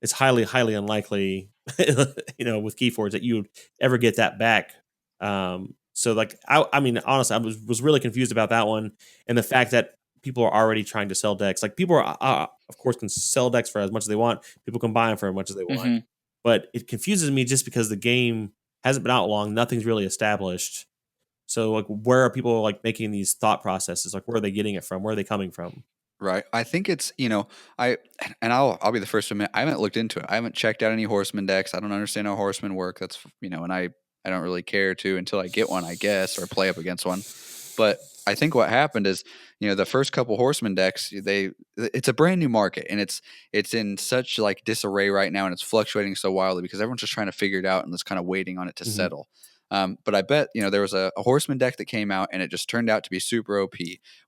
It's highly, highly unlikely, with Keyforge that you would ever get that back. So like, I mean, honestly, I was really confused about that one, and the fact that people are already trying to sell decks. Like, people are, of course, can sell decks for as much as they want. People can buy them for as much as they want. But it confuses me just because the game hasn't been out long. Nothing's really established. So like, where are people like making these thought processes? Like, where are they getting it from? Where are they coming from? Right. I think it's, I'll be the first to admit, I haven't looked into it. I haven't checked out any horseman decks. I don't understand how horsemen work. That's, and I don't really care to until I get one, I guess, or play up against one. But I think what happened is, the first couple horseman decks, it's a brand new market, and it's in such like disarray right now, and it's fluctuating so wildly because everyone's just trying to figure it out and just kind of waiting on it to settle. But I bet, there was a horseman deck that came out and it just turned out to be super OP.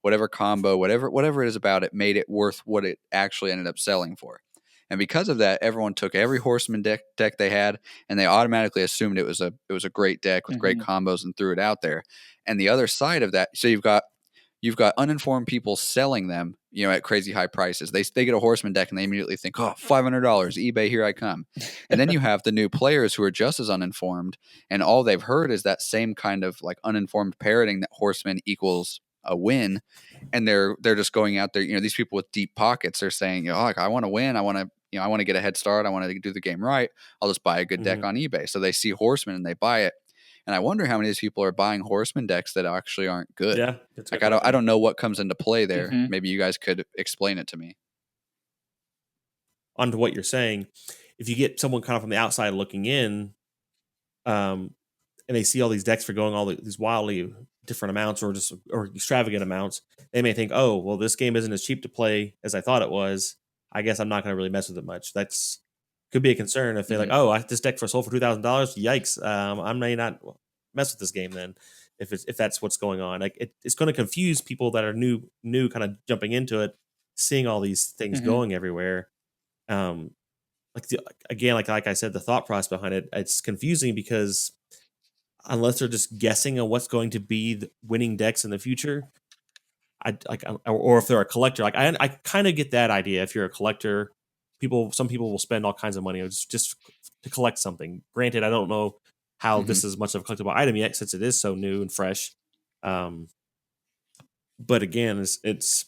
Whatever combo, whatever it is about it made it worth what it actually ended up selling for. And because of that, everyone took every horseman deck they had, and they automatically assumed it was a great deck with great combos and threw it out there. And the other side of that, so you've got uninformed people selling them, at crazy high prices. They get a horseman deck and they immediately think, oh, $500, eBay, here I come. And then you have the new players who are just as uninformed, and all they've heard is that same kind of like uninformed parroting that horseman equals a win. And they're just going out there, these people with deep pockets are saying, like, I want to win. I want to get a head start. I want to do the game right. I'll just buy a good deck on eBay. So they see horseman and they buy it. And I wonder how many of these people are buying horseman decks that actually aren't good. Yeah, like I don't know what comes into play there. Maybe you guys could explain it to me. Onto what you're saying, if you get someone kind of from the outside looking in, and they see all these decks for going all these wildly different amounts or extravagant amounts, they may think, oh, well, this game isn't as cheap to play as I thought it was. I guess I'm not going to really mess with it much. That's could be a concern if they're like, oh, this deck sold for $2,000. Yikes! I may not mess with this game then. If that's what's going on, like it's going to confuse people that are new, kind of jumping into it, seeing all these things going everywhere. Like I said, the thought process behind it's confusing because unless they're just guessing on what's going to be the winning decks in the future, or if they're a collector, like I kind of get that idea. If you're a collector, some people will spend all kinds of money just to collect something. Granted, I don't know how this is much of a collectible item yet, since it is so new and fresh. But again, it's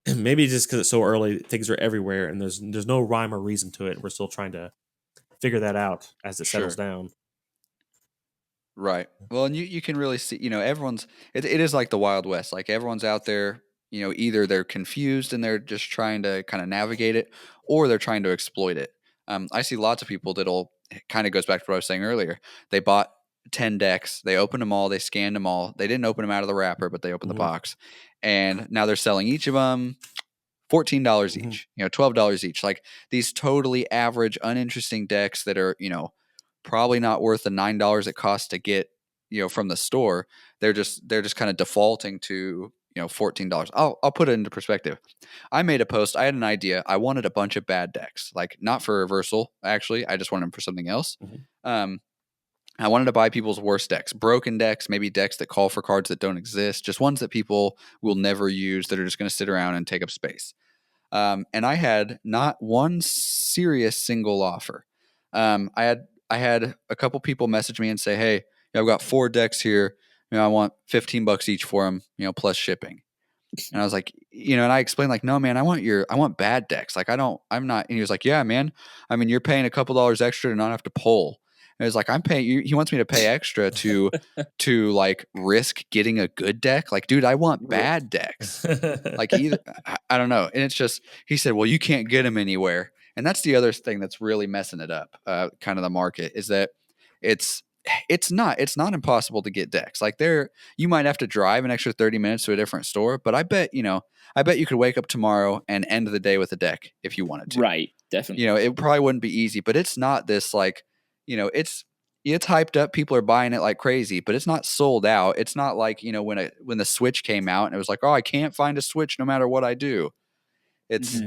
maybe just because it's so early, things are everywhere, and there's no rhyme or reason to it. We're still trying to figure that out as it settles down. Right. Well, and you can really see, everyone's it is like the Wild West. Like everyone's out there, either they're confused and they're just trying to kind of navigate it, or they're trying to exploit it. I see lots of people it kind of goes back to what I was saying earlier. They bought 10 decks, they opened them all, they scanned them all. They didn't open them out of the wrapper, but they opened the box. And now they're selling each of them $14 each, $12 each. Like these totally average, uninteresting decks that are, probably not worth the $9 it costs to get, from the store. They're just kind of defaulting to, $14. I'll put it into perspective. I made a post. I had an idea. I wanted a bunch of bad decks, like not for reversal. Actually, I just wanted them for something else. I wanted to buy people's worst decks, broken decks, maybe decks that call for cards that don't exist, just ones that people will never use, that are just going to sit around and take up space. And I had not one serious single offer. I had a couple people message me and say, hey, I've got 4 decks here. I want $15 each for them, plus shipping. And I was like, and I explained like, no, man, I want bad decks. Like, I'm not. And he was like, yeah, man. I mean, you're paying a couple dollars extra to not have to pull. And it was like, I'm paying you. He wants me to pay extra to like risk getting a good deck. Like, dude, I want bad decks. Like I don't know. And it's just, he said, well, you can't get them anywhere. And that's the other thing that's really messing it up. Kind of the market is that it's not impossible to get decks. Like you might have to drive an extra 30 minutes to a different store, but I bet you could wake up tomorrow and end the day with a deck if you wanted to. Right, definitely. It probably wouldn't be easy, but it's not this like, it's hyped up. People are buying it like crazy, but it's not sold out. It's not like, when the Switch came out and it was like, oh, I can't find a Switch no matter what I do. It's,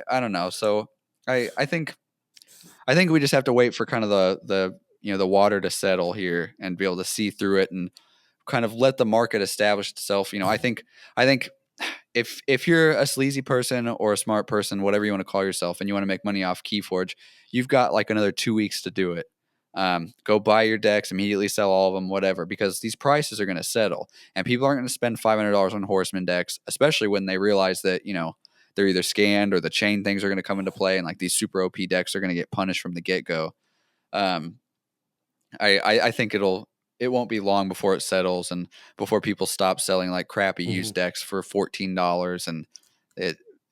I don't know. So I think we just have to wait for kind of the water to settle here and be able to see through it and kind of let the market establish itself. I think if you're a sleazy person or a smart person, whatever you want to call yourself, and you want to make money off Keyforge, you've got like another 2 weeks to do it. Go buy your decks, immediately sell all of them, whatever, because these prices are going to settle and people aren't going to spend $500 on Horseman decks, especially when they realize that, they're either scanned or the chain things are going to come into play and like these super OP decks are going to get punished from the get-go. I think it won't be long before it settles and before people stop selling like crappy used decks for $14 and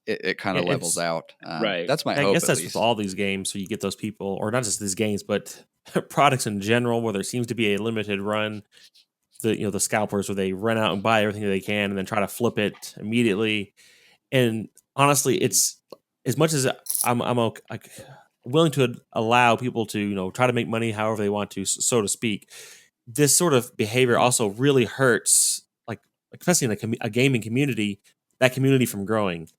it kind of levels out. Right. That's my hope. I guess at that's least. with all these games. So you get those people, or not just these games, but products in general, where there seems to be a limited run. The scalpers, where they run out and buy everything that they can and then try to flip it immediately. And honestly, it's as much as I'm willing to allow people to try to make money however they want to, so to speak. This sort of behavior also really hurts, like especially in a gaming community, that community from growing.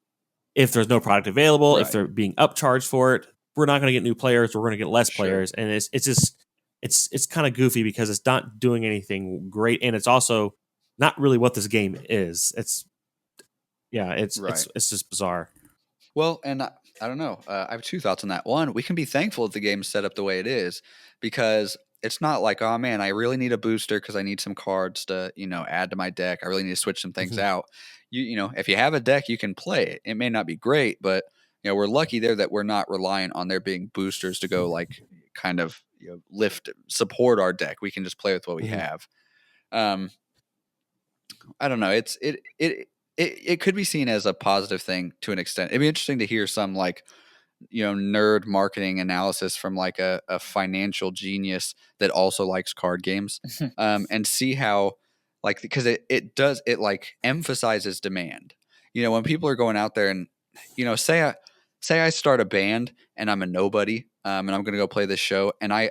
If there's no product available, if they're being upcharged for it, we're not going to get new players. We're going to get less players, and it's just it's kind of goofy because it's not doing anything great, and it's also not really what this game is. It's just bizarre. Well, and I don't know. I have two thoughts on that. One, we can be thankful that the game's set up the way it is because it's not like, oh man, I really need a booster because I need some cards to, add to my deck. I really need to switch some things out. If you have a deck, you can play it. It may not be great, but we're lucky there that we're not reliant on there being boosters to go like kind of support our deck. We can just play with what we have. I don't know. It could be seen as a positive thing to an extent. It'd be interesting to hear some like, nerd marketing analysis from like a financial genius that also likes card games, and see how like, because it like emphasizes demand. When people are going out there and, say I start a band and I'm a nobody, and I'm going to go play this show. And I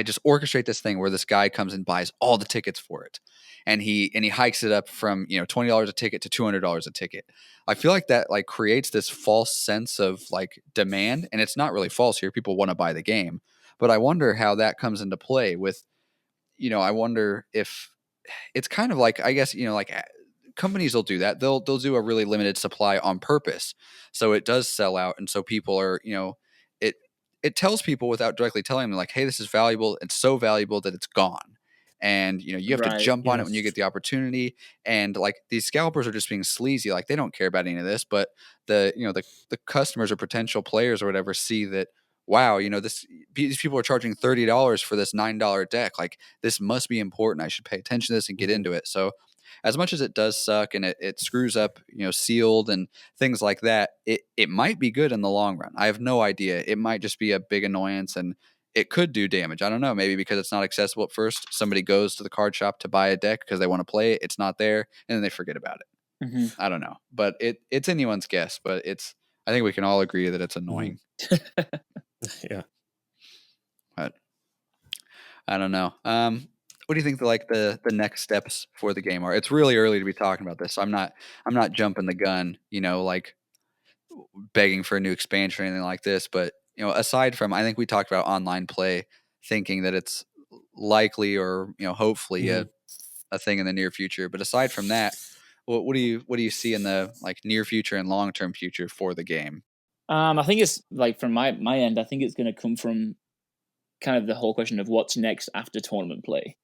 just orchestrate this thing where this guy comes and buys all the tickets for it. And he hikes it up from, $20 a ticket to $200 a ticket. I feel like that like creates this false sense of like demand, and it's not really false here. People want to buy the game, but I wonder how that comes into play with, I wonder if it's kind of like, I guess, like companies will do that. They'll do a really limited supply on purpose. So it does sell out. And so people are, it tells people without directly telling them like, hey, this is valuable. It's so valuable that it's gone. And, you have to jump on it when you get the opportunity. And like these scalpers are just being sleazy. Like they don't care about any of this, but the customers or potential players or whatever see that, wow, these people are charging $30 for this $9 deck. Like this must be important. I should pay attention to this and get into it. So as much as it does suck and it screws up, sealed and things like that, it might be good in the long run. I have no idea. It might just be a big annoyance and it could do damage. I don't know. Maybe because it's not accessible at first. Somebody goes to the card shop to buy a deck because they want to play it. It's not there, and then they forget about it. I don't know. But it's anyone's guess. But I think we can all agree that it's annoying. Yeah. But I don't know. What do you think the next steps for the game are? It's really early to be talking about this. So I'm not jumping the gun, like begging for a new expansion or anything like this. But aside from, I think we talked about online play, thinking that it's likely or hopefully a thing in the near future. But aside from that, what do you see in the like near future and long term future for the game? I think it's like from my end. I think it's going to come from kind of the whole question of what's next after tournament play.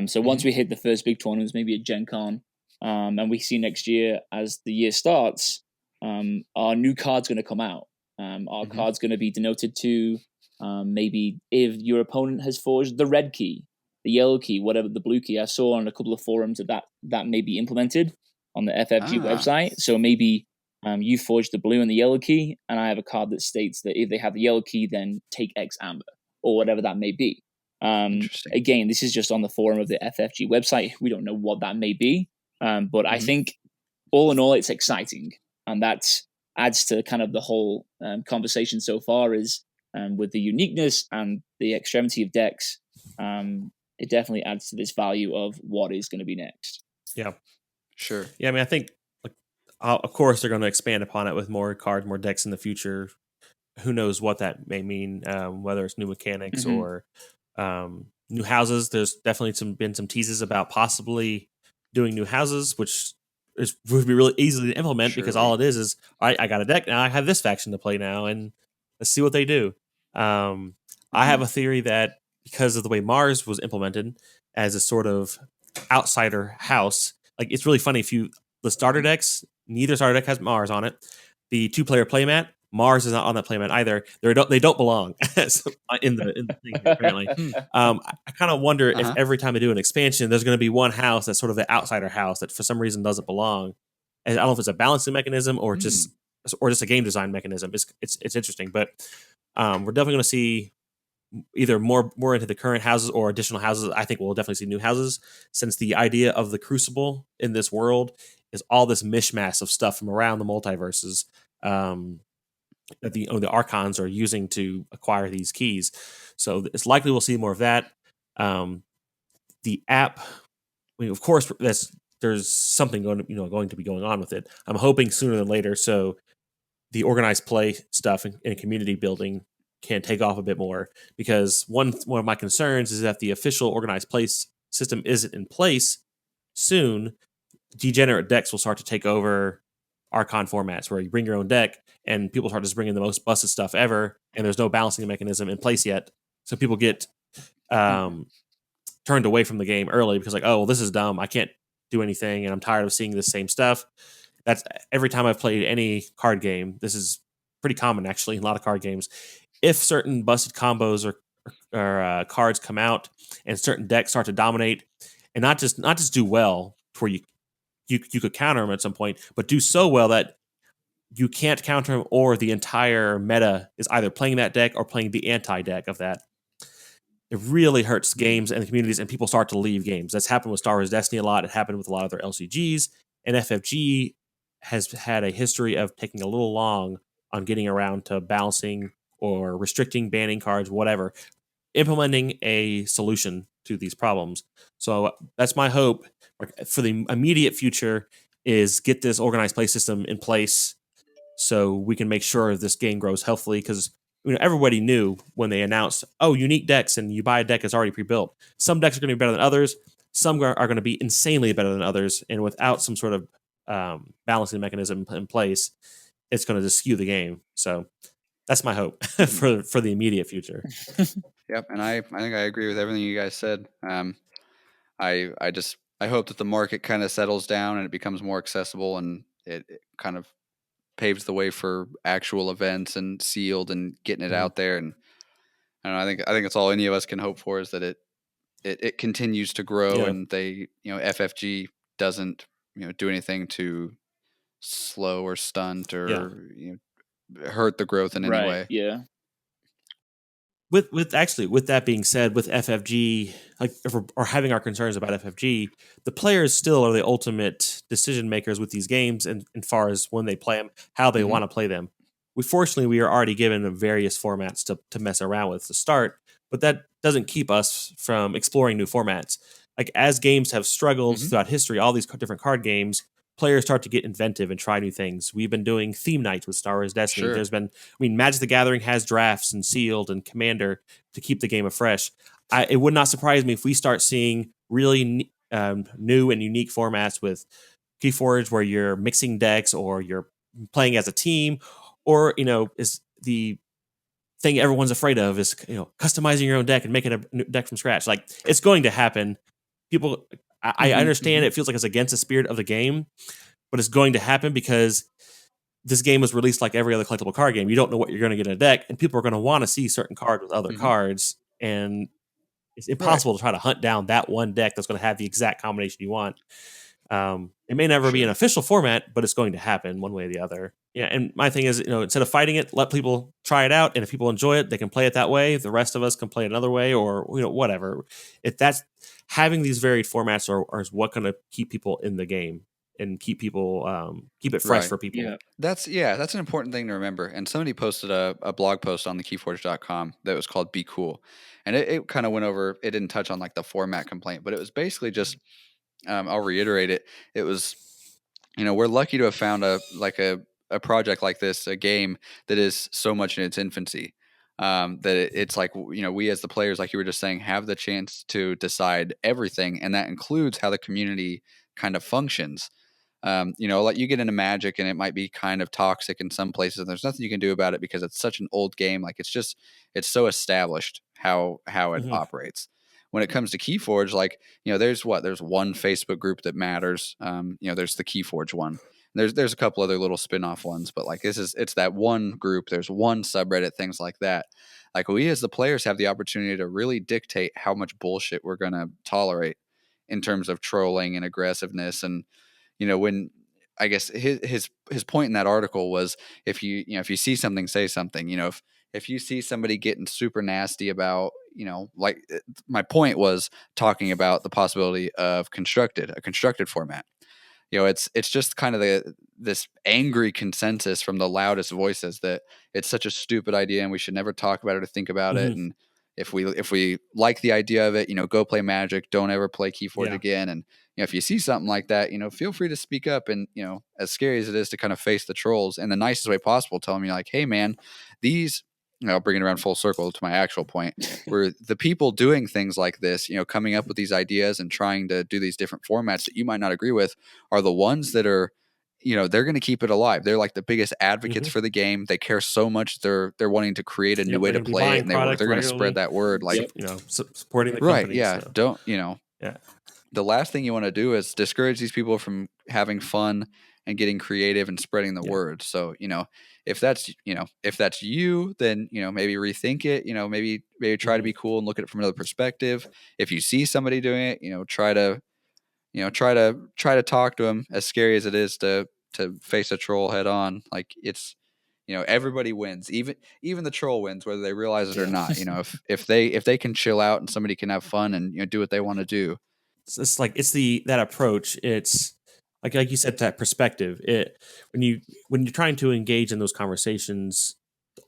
So once we hit the first big tournaments, maybe at Gen Con, and we see next year as the year starts, our new card's going to come out. Our card's going to be denoted to maybe if your opponent has forged the red key, the yellow key, whatever, the blue key. I saw on a couple of forums that may be implemented on the FFG website. So maybe you forged the blue and the yellow key, and I have a card that states that if they have the yellow key, then take X amber or whatever that may be. Interesting. Again, this is just on the forum of the FFG website. We don't know what that may be, but I think all in all, it's exciting, and that adds to kind of the whole conversation so far. Is with the uniqueness and the extremity of decks, it definitely adds to this value of what is going to be next. Yeah, Sure. yeah. I mean, I think of course they're going to expand upon it with more cards, more decks in the future. Who knows what that may mean? Whether it's new mechanics or new houses. There's definitely been some teases about possibly doing new houses, which would be really easy to implement because all it is all right, I got a deck now. I have this faction to play now, and let's see what they do. I have a theory that because of the way Mars was implemented as a sort of outsider house, like it's really funny the starter decks, neither starter deck has Mars on it. The 2-player playmat, Mars is not on that playmat either. They don't belong in the thing here, apparently. I kind of wonder if every time they do an expansion, there's going to be one house that's sort of the outsider house that for some reason doesn't belong. And I don't know if it's a balancing mechanism or just a game design mechanism. It's interesting, but we're definitely going to see either more into the current houses or additional houses. I think we'll definitely see new houses, since the idea of the Crucible in this world is all this mishmash of stuff from around the multiverses. That the Archons are using to acquire these keys. So it's likely we'll see more of that. The app, I mean, of course, there's something going to be going on with it. I'm hoping sooner than later, so the organized play stuff and community building can take off a bit more. Because one of my concerns is that the official organized play system isn't in place soon. Degenerate decks will start to take over Archon formats where you bring your own deck and people start just bringing the most busted stuff ever, and there's no balancing mechanism in place yet. So people get turned away from the game early because oh, well, this is dumb. I can't do anything, and I'm tired of seeing the same stuff. That's every time I've played any card game. This is pretty common, actually, in a lot of card games. If certain busted combos or cards come out and certain decks start to dominate and not just do well to where you could counter them at some point, but do so well that you can't counter them, or the entire meta is either playing that deck or playing the anti-deck of that. It really hurts games and the communities, and people start to leave games. That's happened with Star Wars Destiny a lot. It happened with a lot of their LCGs, and FFG has had a history of taking a little long on getting around to balancing or restricting, banning cards, whatever, implementing a solution to these problems. So that's my hope for the immediate future, is get this organized play system in place so we can make sure this game grows healthily. Because everybody knew when they announced, unique decks, and you buy a deck that's already pre-built. Some decks are going to be better than others. Some are going to be insanely better than others. And without some sort of balancing mechanism in place, it's going to just skew the game. So that's my hope for the immediate future. Yep, and I think I agree with everything you guys said. I hope that the market kind of settles down and it becomes more accessible, and it kind of paves the way for actual events and sealed and getting it out there. And I think it's all any of us can hope for, is that it continues to grow, and they, FFG doesn't, do anything to slow or stunt or hurt the growth in any way. Yeah. With that being said, with FFG, if we're having our concerns about FFG, the players still are the ultimate decision makers with these games, and as far as when they play them, how they want to play them. Fortunately, we are already given various formats to mess around with to start, but that doesn't keep us from exploring new formats. As games have struggled throughout history, all these different card games, players start to get inventive and try new things. We've been doing theme nights with Star Wars Destiny. There's been, Magic the Gathering has drafts and Sealed and Commander to keep the game afresh. It would not surprise me if we start seeing really new and unique formats with Keyforge, where you're mixing decks or you're playing as a team, or is the thing everyone's afraid of is customizing your own deck and making a new deck from scratch. It's going to happen. People. I understand it feels like it's against the spirit of the game, but it's going to happen because this game was released like every other collectible card game. You don't know what you're going to get in a deck, and people are going to want to see certain cards with other cards, and it's impossible to try to hunt down that one deck that's going to have the exact combination you want. It may never be an official format, but it's going to happen one way or the other. Yeah, and my thing is, instead of fighting it, let people try it out, and if people enjoy it, they can play it that way. The rest of us can play it another way, or whatever. If that's having these varied formats is what going to keep people in the game and keep people keep it fresh for people. Yeah. That's an important thing to remember. And somebody posted a blog post on the keyforge.com that was called Be Cool. And it kind of went over, it didn't touch on like the format complaint, but it was basically just, I'll reiterate it. It was, we're lucky to have found a project like this, a game that is so much in its infancy. That it's like, we as the players, like you were just saying, have the chance to decide everything. And that includes how the community kind of functions. Like you get into Magic and it might be kind of toxic in some places, and there's nothing you can do about it because it's such an old game. Like it's so established how it operates. When it comes to Keyforge, like, there's one Facebook group that matters. There's the Keyforge one. There's a couple other little spin-off ones, but like it's that one group. There's one subreddit, things like that. Like we as the players have the opportunity to really dictate how much bullshit we're going to tolerate in terms of trolling and aggressiveness. And when I guess his point in that article was, if you see something, say something. If you see somebody getting super nasty about, like my point was talking about the possibility of a constructed format. It's just kind of this angry consensus from the loudest voices that it's such a stupid idea and we should never talk about it or think about it. And if we like the idea of it, go play Magic, don't ever play Keyforge again. And if you see something like that, feel free to speak up. And as scary as it is to kind of face the trolls in the nicest way possible, tell them, like, hey man, these, I'll bring it around full circle to my actual point, where the people doing things like this, coming up with these ideas and trying to do these different formats that you might not agree with, are the ones that are, they're going to keep it alive. They're like the biggest advocates for the game. They care so much. They're wanting to create a new way to play it, and they're going to spread that word. Like, supporting the companies. Right. Yeah. So. Don't, Yeah. The last thing you want to do is discourage these people from having fun and getting creative and spreading the word. So, if that's you, then, maybe rethink it, maybe try to be cool and look at it from another perspective. If you see somebody doing it, try to talk to them, as scary as it is to face a troll head on. Like it's, everybody wins, even the troll wins, whether they realize it or not. If they can chill out and somebody can have fun and do what they want to do. It's like that approach. It's like you said, that perspective. When you're trying to engage in those conversations,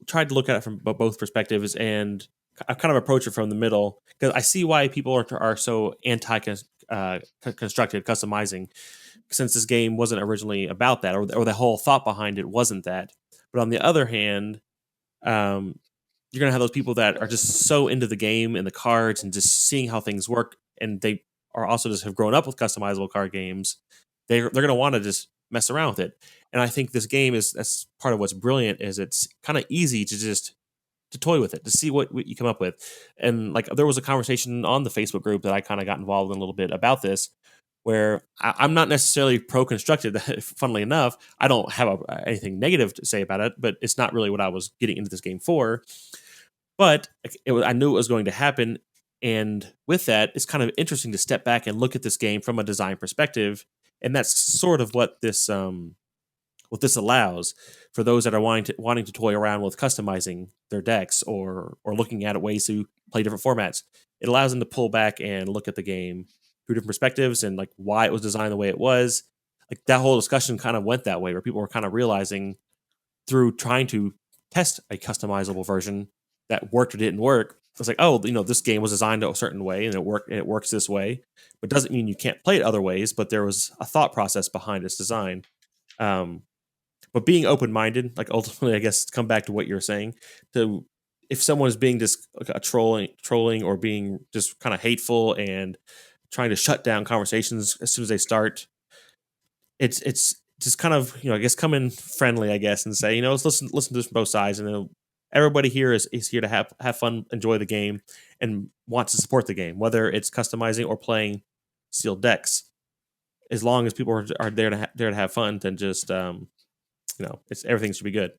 try to look at it from both perspectives and I kind of approach it from the middle, because I see why people are so constructed customizing, since this game wasn't originally about that, or the whole thought behind it wasn't that. But on the other hand, you're gonna have those people that are just so into the game and the cards and just seeing how things work, and they are also just have grown up with customizable card games. They're gonna want to just mess around with it. And I think this game that's part of what's brilliant, is it's kind of easy to just to toy with it, to see what you come up with. And like there was a conversation on the Facebook group that I kind of got involved in a little bit about this, where I'm not necessarily pro-constructed. Funnily enough, I don't have anything negative to say about it, but it's not really what I was getting into this game for. But I knew it was going to happen. And with that, it's kind of interesting to step back and look at this game from a design perspective. And that's sort of what this allows for those that are wanting to toy around with customizing their decks or looking at ways to play different formats. It allows them to pull back and look at the game through different perspectives and like why it was designed the way it was. Like that whole discussion kind of went that way, where people were kind of realizing through trying to test a customizable version that worked or didn't work. It's like, oh, this game was designed a certain way and it works this way, but doesn't mean you can't play it other ways. But there was a thought process behind its design. But being open-minded, like ultimately, I guess, come back to what you're saying, if someone is being just trolling or being just kind of hateful and trying to shut down conversations as soon as they start, it's just kind of, I guess, come in friendly, I guess, and say, let's listen to this from both sides, and everybody here is here to have fun, enjoy the game, and wants to support the game, whether it's customizing or playing sealed decks. As long as people are there to have fun, then just it's everything should be good.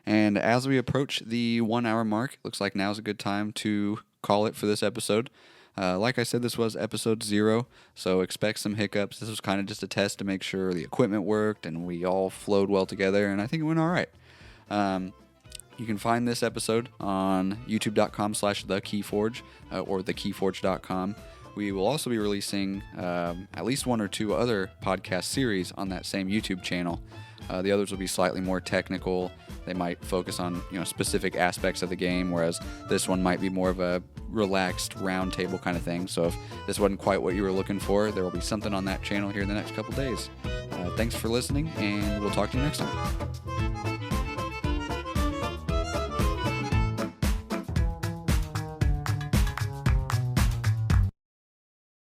And as we approach the 1 hour mark, looks like now's a good time to call it for this episode. Like I said, this was episode 0, so expect some hiccups. This was kind of just a test to make sure the equipment worked and we all flowed well together, and I think it went all right. You can find this episode on youtube.com/thekeyforge or thekeyforge.com. We will also be releasing at least 1 or 2 other podcast series on that same YouTube channel. The others will be slightly more technical. They might focus on specific aspects of the game, whereas this one might be more of a relaxed roundtable kind of thing. So if this wasn't quite what you were looking for, there will be something on that channel here in the next couple days. Thanks for listening, and we'll talk to you next time.